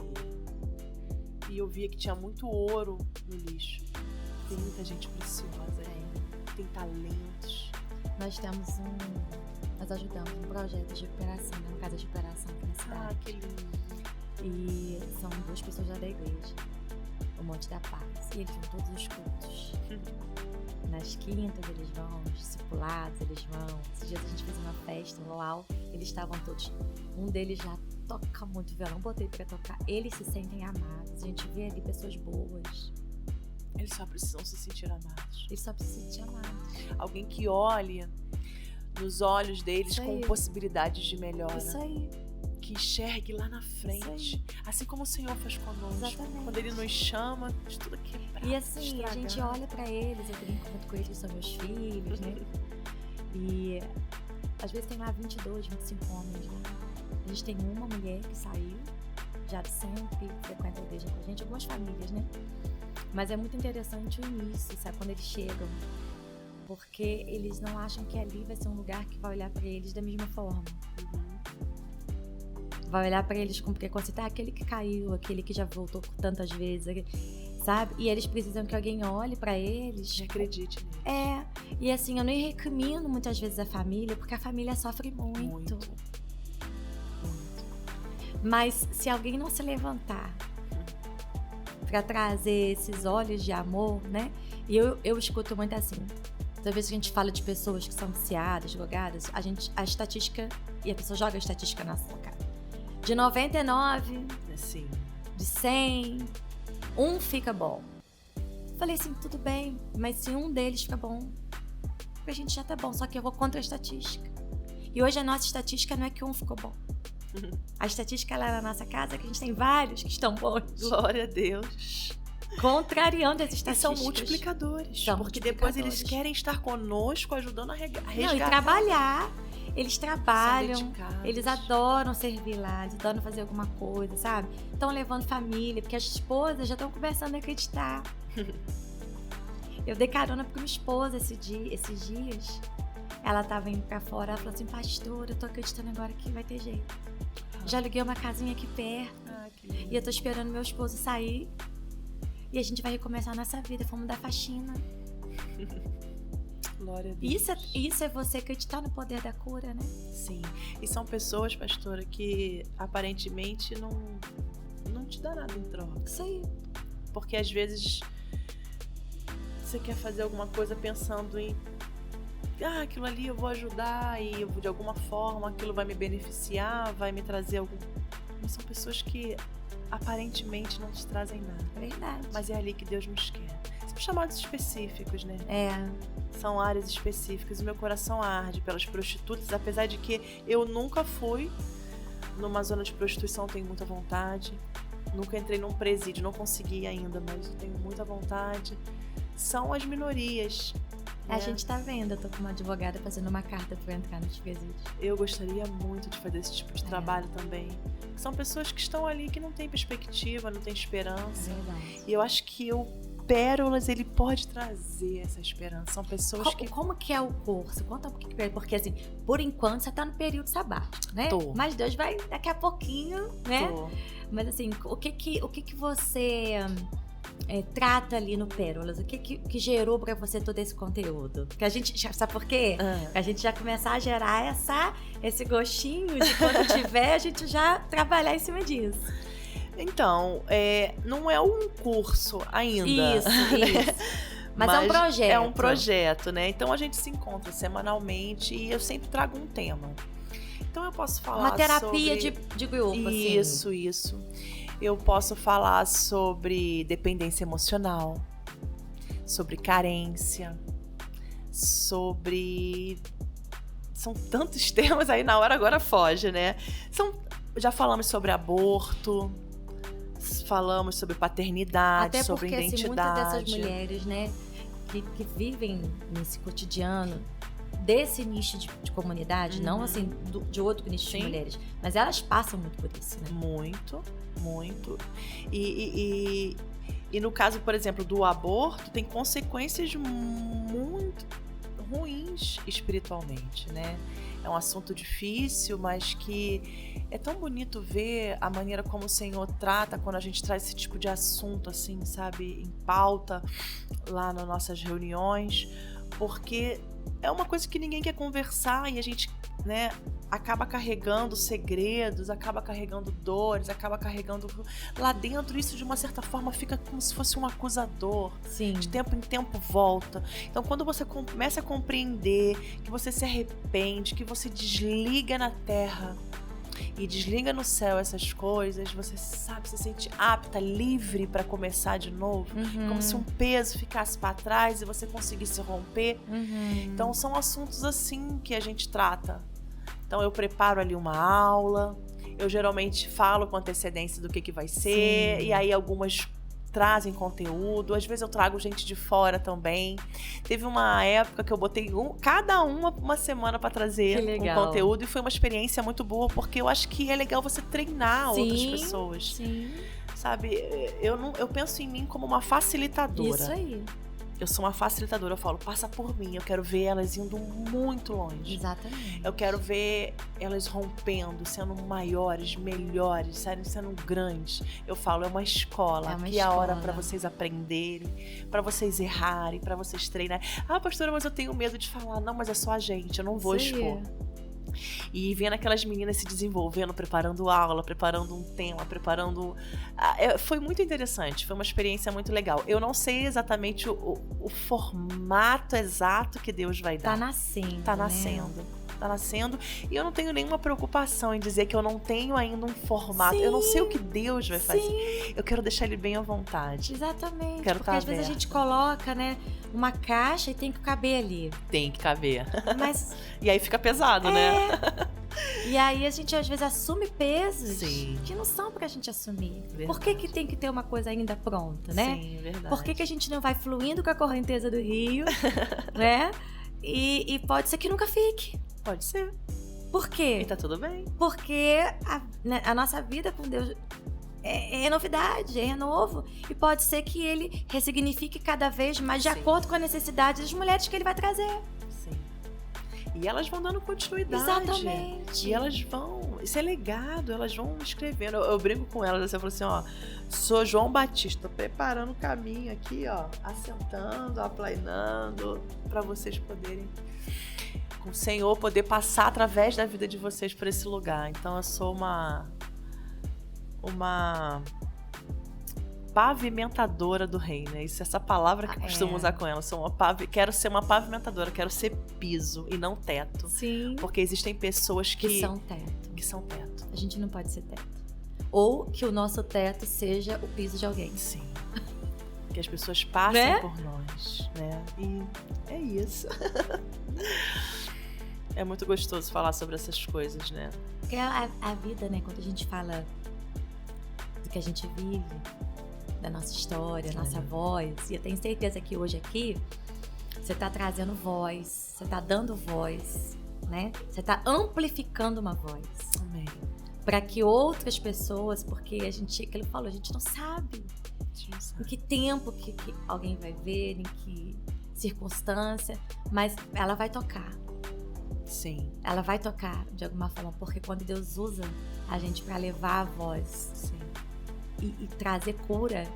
eu via que tinha muito ouro no lixo. Tem muita gente preciosa aí, tem talentos. Nós ajudamos um projeto de recuperação, uma casa de recuperação aqui na cidade. Ah, que lindo. E são 2 pessoas da igreja, o Monte da Paz, e eles vão todos os cultos. Nas quintas eles vão, nos discipulados eles vão. Esses dias a gente fez uma festa, um luau, eles estavam todos. Um deles já toca muito violão, botei pra tocar. Eles se sentem amados, a gente vê ali pessoas boas. Eles só precisam se sentir amados. Eles só precisam se sentir amados. Alguém que olhe nos olhos deles com possibilidades de melhora. Isso aí. Que enxergue lá na frente, assim como o Senhor faz conosco. Exatamente. Quando Ele nos chama de tudo quebrado. E assim, a gente olha pra eles, eu brinco muito com eles, são meus filhos, né? E às vezes tem lá 22, 25 homens, né? A gente tem uma mulher que saiu, já sempre frequenta a igreja com a gente, algumas famílias, né? Mas é muito interessante o início, sabe? Quando eles chegam, Porque eles não acham que ali vai ser um lugar que vai olhar pra eles da mesma forma. Vai olhar pra eles com preconceito. Aquele que caiu, aquele que já voltou tantas vezes, sabe? E eles precisam que alguém olhe pra eles. E acredite neles. E assim, eu nem recrimino muitas vezes a família, porque a família sofre muito. Mas se alguém não se levantar pra trazer esses olhos de amor, né? E eu escuto muito assim. Toda vez que a gente fala de pessoas que são viciadas, drogadas, a estatística, e a pessoa joga a estatística na sua cara. De 99, Sim. de 100, um fica bom. Falei assim, tudo bem, mas se um deles fica bom, a gente já tá bom, só que eu vou contra a estatística. E hoje a nossa estatística não é que um ficou bom. A estatística lá na nossa casa é que a gente tem vários que estão bons. Glória a Deus. Contrariando as E estatísticas. são multiplicadores. São porque multiplicadores. depois eles querem estar conosco, ajudando a resgatar. Não, e trabalhar. Eles trabalham, São dedicados. eles adoram servir lá, eles adoram fazer alguma coisa, sabe? Estão levando família, porque as esposas já estão começando a acreditar. Eu dei carona pra minha esposa esses dias. Ela tava indo pra fora, ela falou assim, pastor, eu tô acreditando agora que vai ter jeito. Já aluguei uma casinha aqui perto. Que lindo. E eu tô esperando meu esposo sair. E a gente vai recomeçar a nossa vida, vamos dar faxina. Glória a Deus. Isso é você acreditar no poder da cura, né? Sim. E são pessoas, pastora, que aparentemente não te dá nada em troca. Isso aí. Porque às vezes você quer fazer alguma coisa pensando em aquilo ali eu vou ajudar e eu, de alguma forma aquilo vai me beneficiar, vai me trazer algum... Mas são pessoas que aparentemente não te trazem nada. É verdade. Mas é ali que Deus nos quer. São chamados específicos, né? São áreas específicas. O meu coração arde pelas prostitutas, apesar de que eu nunca fui numa zona de prostituição, tenho muita vontade. Nunca entrei num presídio, não consegui ainda, mas eu tenho muita vontade. São as minorias. A gente tá vendo, eu tô com uma advogada fazendo uma carta pra entrar nos presídios. Eu gostaria muito de fazer esse tipo de trabalho também. São pessoas que estão ali que não têm perspectiva, não têm esperança. É verdade. E eu acho que o Pérolas, ele pode trazer essa esperança. São pessoas que... Como que é o curso? Conta um pouquinho pra ele, porque assim, por enquanto você tá no período sabático, né? Tô. Mas Deus vai daqui a pouquinho, né? Tô. Mas assim, o que você trata ali no Pérolas? O que gerou pra você todo esse conteúdo? Porque a gente, sabe por quê? A gente já começar a gerar esse gostinho de quando tiver, a gente já trabalhar em cima disso. Então, não é um curso ainda. Isso. Mas é um projeto. É um projeto, né? Então a gente se encontra semanalmente e eu sempre trago um tema. Então eu posso falar uma terapia sobre... de grupo, Isso. Eu posso falar sobre dependência emocional, sobre carência, sobre... São tantos temas aí, na hora agora foge, né? Já falamos sobre aborto, falamos sobre paternidade, sobre identidade. Até porque muitas dessas mulheres, né, que vivem nesse cotidiano desse nicho de comunidade, não assim de outro nicho de mulheres, mas elas passam muito por isso, né? Muito. E no caso, por exemplo, do aborto, tem consequências muito ruins espiritualmente, né? É um assunto difícil, mas que é tão bonito ver a maneira como o Senhor trata quando a gente traz esse tipo de assunto, assim, sabe, em pauta lá nas nossas reuniões, porque é uma coisa que ninguém quer conversar e a gente, né, acaba carregando segredos, acaba carregando dores, acaba carregando lá dentro. Isso de uma certa forma fica como se fosse um acusador. Sim. De tempo em tempo volta. Então quando você começa a compreender que você se arrepende, que você desliga na terra e desliga no céu essas coisas, você sabe, se sente apta, livre para começar de novo, como se um peso ficasse para trás e você conseguisse romper. Então são assuntos assim que a gente trata. Então eu preparo ali uma aula, eu geralmente falo com antecedência do que vai ser. Sim. E aí algumas trazem conteúdo, às vezes eu trago gente de fora também. Teve uma época que eu botei cada uma semana para trazer um conteúdo e foi uma experiência muito boa, porque eu acho que é legal você treinar outras pessoas. Sim. Sabe, eu penso em mim como uma facilitadora. Isso aí. eu sou uma facilitadora, eu falo, passa por mim, eu quero ver elas indo muito longe. Exatamente. Eu quero ver elas rompendo, sendo maiores, melhores, sendo grandes. Eu falo, é uma escola, aqui é a hora para vocês aprenderem, para vocês errarem, para vocês treinarem. Ah, pastora, mas eu tenho medo de falar. Não, mas é só a gente, eu não vou expor. E vendo aquelas meninas se desenvolvendo, preparando aula, preparando um tema, preparando... Foi muito interessante, foi uma experiência muito legal. Eu não sei exatamente o formato exato que Deus vai dar. Tá nascendo, Tá nascendo. E eu não tenho nenhuma preocupação em dizer que eu não tenho ainda um formato. Sim, eu não sei o que Deus vai fazer. Eu quero deixar ele bem à vontade. Exatamente. Quero porque às vezes a gente coloca, né, uma caixa e tem que caber ali. Tem que caber. Mas... E aí fica pesado, né? E aí a gente às vezes assume pesos Sim. que não são pra gente assumir. Verdade. Por que tem que ter uma coisa ainda pronta, né? Sim, verdade. Por que a gente não vai fluindo com a correnteza do rio, né? E pode ser que nunca fique. Pode ser. Por quê? E tá tudo bem. Porque a nossa vida com Deus é novidade, é renovo. E pode ser que ele ressignifique cada vez mais de acordo com a necessidade das mulheres que ele vai trazer. Sim. E elas vão dando continuidade. Exatamente. E elas vão... Isso é legado, elas vão escrevendo. Eu brinco com elas, eu falo assim, ó... Sou João Batista, preparando o caminho aqui, ó. Assentando, aplainando, pra vocês poderem... o Senhor poder passar através da vida de vocês por esse lugar. Então eu sou uma pavimentadora do reino, né? Isso é essa palavra que eu costumo usar com ela. Quero ser uma pavimentadora, quero ser piso e não teto. Sim. Porque existem pessoas que são teto. Que são teto. A gente não pode ser teto. Ou que o nosso teto seja o piso de alguém. Sim. Que as pessoas passem, né, por nós, né? E é isso. É muito gostoso falar sobre essas coisas, né? Porque a vida, né? Quando a gente fala do que a gente vive, da nossa história, nossa voz. E eu tenho certeza que hoje aqui, você tá trazendo voz, você tá dando voz, né? Você tá amplificando uma voz. Amém. Para que outras pessoas, porque a gente, que ele falou, a gente não sabe em que tempo que alguém vai ver, em que circunstância, mas ela vai tocar. Sim. Ela vai tocar de alguma forma, porque quando Deus usa a gente para levar a voz, sim, e trazer cura,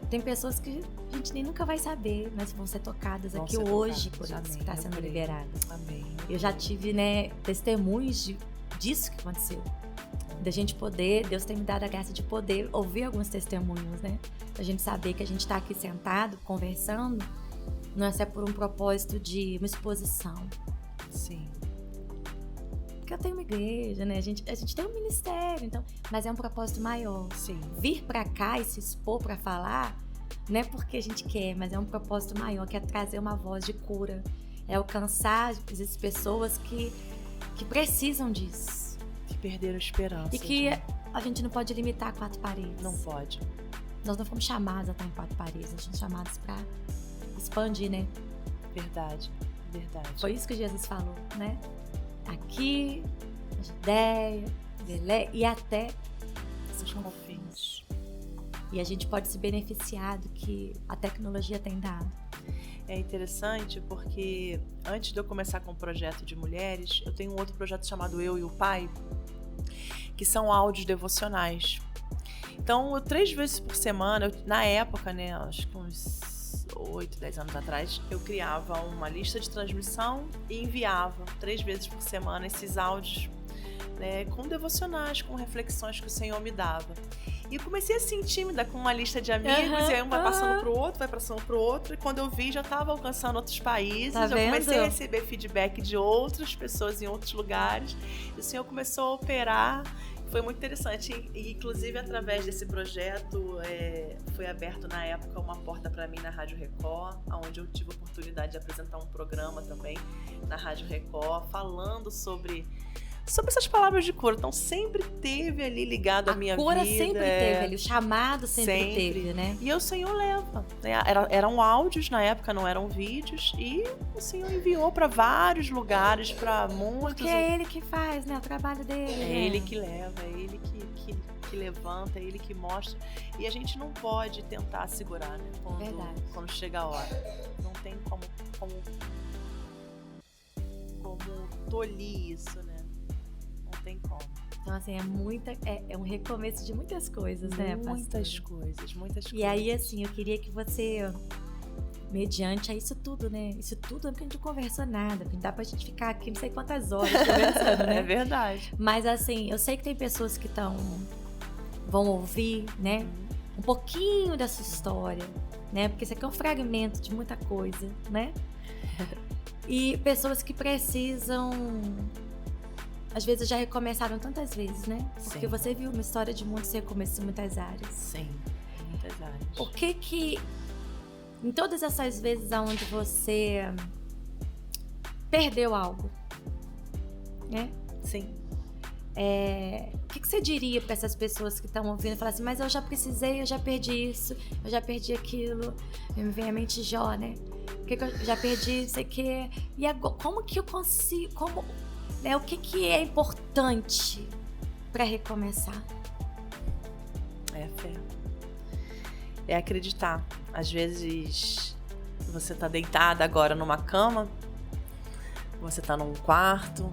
tem pessoas que a gente nem nunca vai saber, mas vão ser tocadas aqui hoje por isso que está sendo liberado. Amém. Eu já tive, né, testemunhos disso que aconteceu. Da gente poder, Deus tem me dado a graça de poder ouvir alguns testemunhos, né? Da gente saber que a gente está aqui sentado, conversando, não é só por um propósito de uma exposição. Sim. Porque eu tenho uma igreja, né? A gente tem um ministério, então, mas é um propósito maior. Sim. Vir pra cá e se expor pra falar, não é porque a gente quer, mas é um propósito maior, que é trazer uma voz de cura, é alcançar as pessoas que precisam disso. Que perderam a esperança. E que a gente não pode limitar a 4 paredes. Não pode. Nós não fomos chamados a estar em 4 paredes, nós fomos chamados pra expandir, né? Verdade. Foi isso que Jesus falou, né? Aqui, na Judeia, Belém e até os confins. E a gente pode se beneficiar do que a tecnologia tem dado. É interessante porque antes de eu começar com o projeto de mulheres, eu tenho um outro projeto chamado Eu e o Pai, que são áudios devocionais. Então, 3 vezes por semana, na época, né, acho que uns 8, 10 anos atrás, eu criava uma lista de transmissão e enviava 3 vezes por semana esses áudios, né, com devocionais, com reflexões que o Senhor me dava. E comecei assim, tímida, com uma lista de amigos, e aí um vai passando pro outro, e quando eu vi, já estava alcançando outros países, tá já vendo? Comecei a receber feedback de outras pessoas em outros lugares, e o Senhor começou a operar. Foi muito interessante, e inclusive através desse projeto foi aberto na época uma porta para mim na Rádio Record, onde eu tive a oportunidade de apresentar um programa também na Rádio Record, falando sobre essas palavras de cura. Então sempre teve ali ligado à minha vida. A cura sempre teve ali, o chamado sempre teve, né? E o Senhor leva, né? Eram áudios na época, não eram vídeos, e o Senhor enviou para vários lugares, para muitos. Porque é Ele que faz, né? O trabalho dele. É Ele que leva, é Ele que que levanta, é Ele que mostra. E a gente não pode tentar segurar, né? Quando chega a hora. Não tem como tolir isso, né? Não tem como. Então, assim, é um recomeço de muitas coisas, né, pastora? Muitas coisas. E aí, assim, eu queria que você, mediante a isso tudo, né? Isso tudo não que a gente não conversa nada, porque dá pra gente ficar aqui não sei quantas horas conversando, né? É verdade. Mas, assim, eu sei que tem pessoas que vão ouvir, né? Um pouquinho dessa história, né? Porque isso aqui é um fragmento de muita coisa, né? E pessoas que precisam... Às vezes já recomeçaram tantas vezes, né? Porque Sim. Você viu uma história de muitos recomeços em muitas áreas. Sim, muitas áreas. O que em todas essas vezes onde você perdeu algo, né? Sim. O que você diria para essas pessoas que estão ouvindo e falar assim, mas eu já precisei, eu já perdi isso, eu já perdi aquilo, me vem à mente Jó, né? Que eu já perdi, não sei o quê. E agora, como que eu consigo, o que é importante para recomeçar? É fé. É acreditar. Às vezes você tá deitada agora numa cama, você tá num quarto,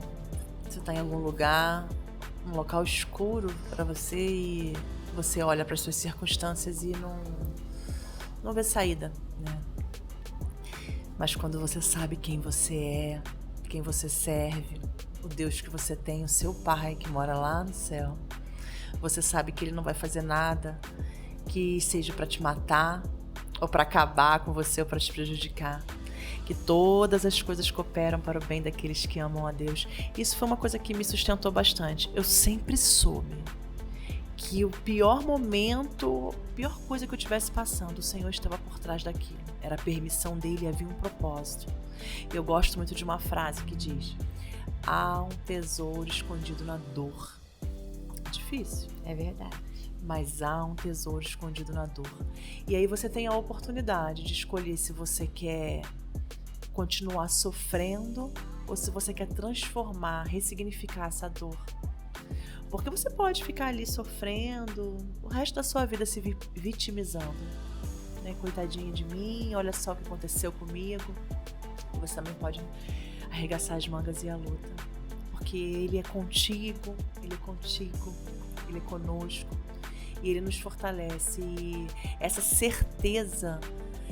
você tá em algum lugar, um local escuro para você e você olha para suas circunstâncias e não vê saída, né? Mas quando você sabe quem você é, quem você serve, o Deus que você tem, o seu Pai que mora lá no céu, você sabe que Ele não vai fazer nada que seja para te matar ou para acabar com você ou para te prejudicar, que todas as coisas cooperam para o bem daqueles que amam a Deus. Isso foi uma coisa que me sustentou bastante. Eu sempre soube que o pior momento, a pior coisa que eu estivesse passando, o Senhor estava por trás daquilo. Era a permissão dele e havia um propósito. Eu gosto muito de uma frase que diz: há um tesouro escondido na dor. Difícil. É verdade. Mas há um tesouro escondido na dor. E aí você tem a oportunidade de escolher se você quer continuar sofrendo ou se você quer transformar, ressignificar essa dor. Porque você pode ficar ali sofrendo o resto da sua vida se vitimizando, né? Coitadinha de mim, olha só o que aconteceu comigo. E você também pode arregaçar as mangas e a luta. Porque Ele é contigo, Ele é conosco. E Ele nos fortalece. E essa certeza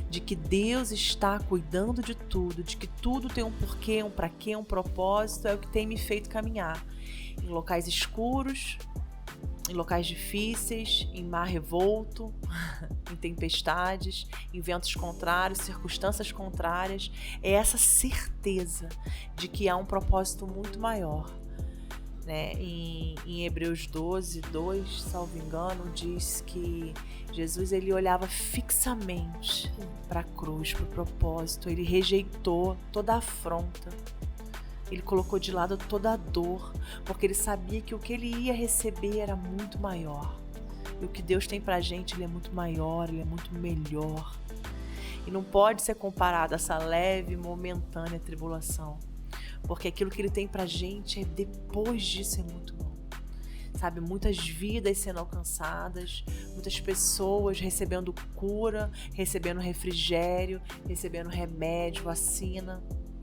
de que Deus está cuidando de tudo, de que tudo tem um porquê, um pra quê, um propósito, é o que tem me feito caminhar. Em locais escuros, em locais difíceis, em mar revolto, em tempestades, em ventos contrários, circunstâncias contrárias. É essa certeza de que há um propósito muito maior, né? Em Hebreus 12, 2, salvo engano, diz que Jesus ele olhava fixamente para a cruz, para o propósito. Ele rejeitou toda a afronta. Ele colocou de lado toda a dor, porque ele sabia que o que ele ia receber era muito maior. E o que Deus tem pra gente, ele é muito maior, ele é muito melhor. E não pode ser comparado a essa leve, momentânea tribulação. Porque aquilo que ele tem pra gente, depois disso, é muito bom. Sabe, muitas vidas sendo alcançadas, muitas pessoas recebendo cura, recebendo refrigério, recebendo remédio, vacina,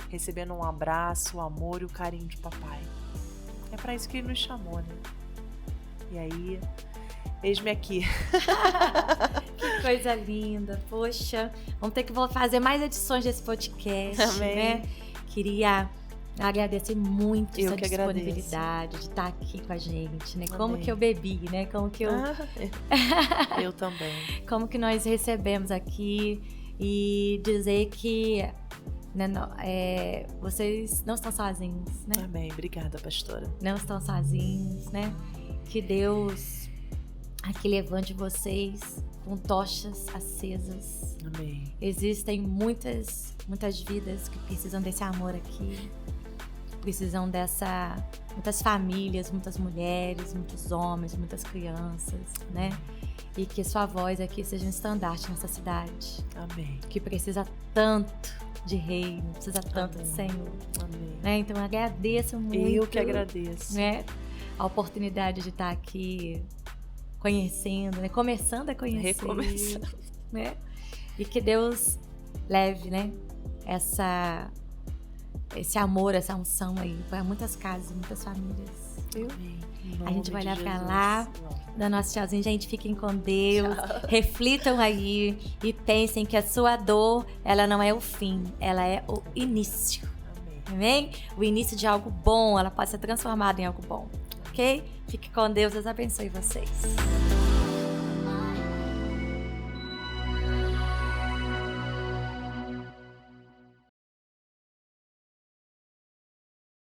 recebendo um abraço, o amor e o carinho de papai. É para isso que ele nos chamou, né? E aí, eis-me aqui. Que coisa linda. Poxa, vamos ter que fazer mais edições desse podcast. Amém. Né? Queria agradecer muito eu essa que disponibilidade agradeço. de estar aqui com a gente, né? Amém. Como que eu bebi, né? Como que eu... Eu também. Como que nós recebemos aqui e dizer que vocês não estão sozinhos, né? Amém. Obrigada, pastora. Não estão sozinhos, né? Que Deus aqui levante vocês com tochas acesas. Amém. Existem muitas vidas que precisam desse amor aqui. Precisam muitas famílias, muitas mulheres, muitos homens, muitas crianças, né? E que sua voz aqui seja um estandarte nessa cidade. Amém. Que precisa tanto de reino, precisa tanto de Senhor. Amém. Né? Então eu agradeço muito. Eu que agradeço. Né? A oportunidade de estar aqui conhecendo, né? Começando a conhecer. Recomeçando. Né? E que Deus leve, né? Esse amor, essa unção aí para muitas casas, muitas famílias. Viu? A gente vai olhar pra lá, dar nosso tchauzinho. Gente, fiquem com Deus. Tchau. Reflitam aí e pensem que a sua dor, ela não é o fim, ela é o início. Amém? O início de algo bom, ela pode ser transformada em algo bom. Ok? Fique com Deus, Deus abençoe vocês.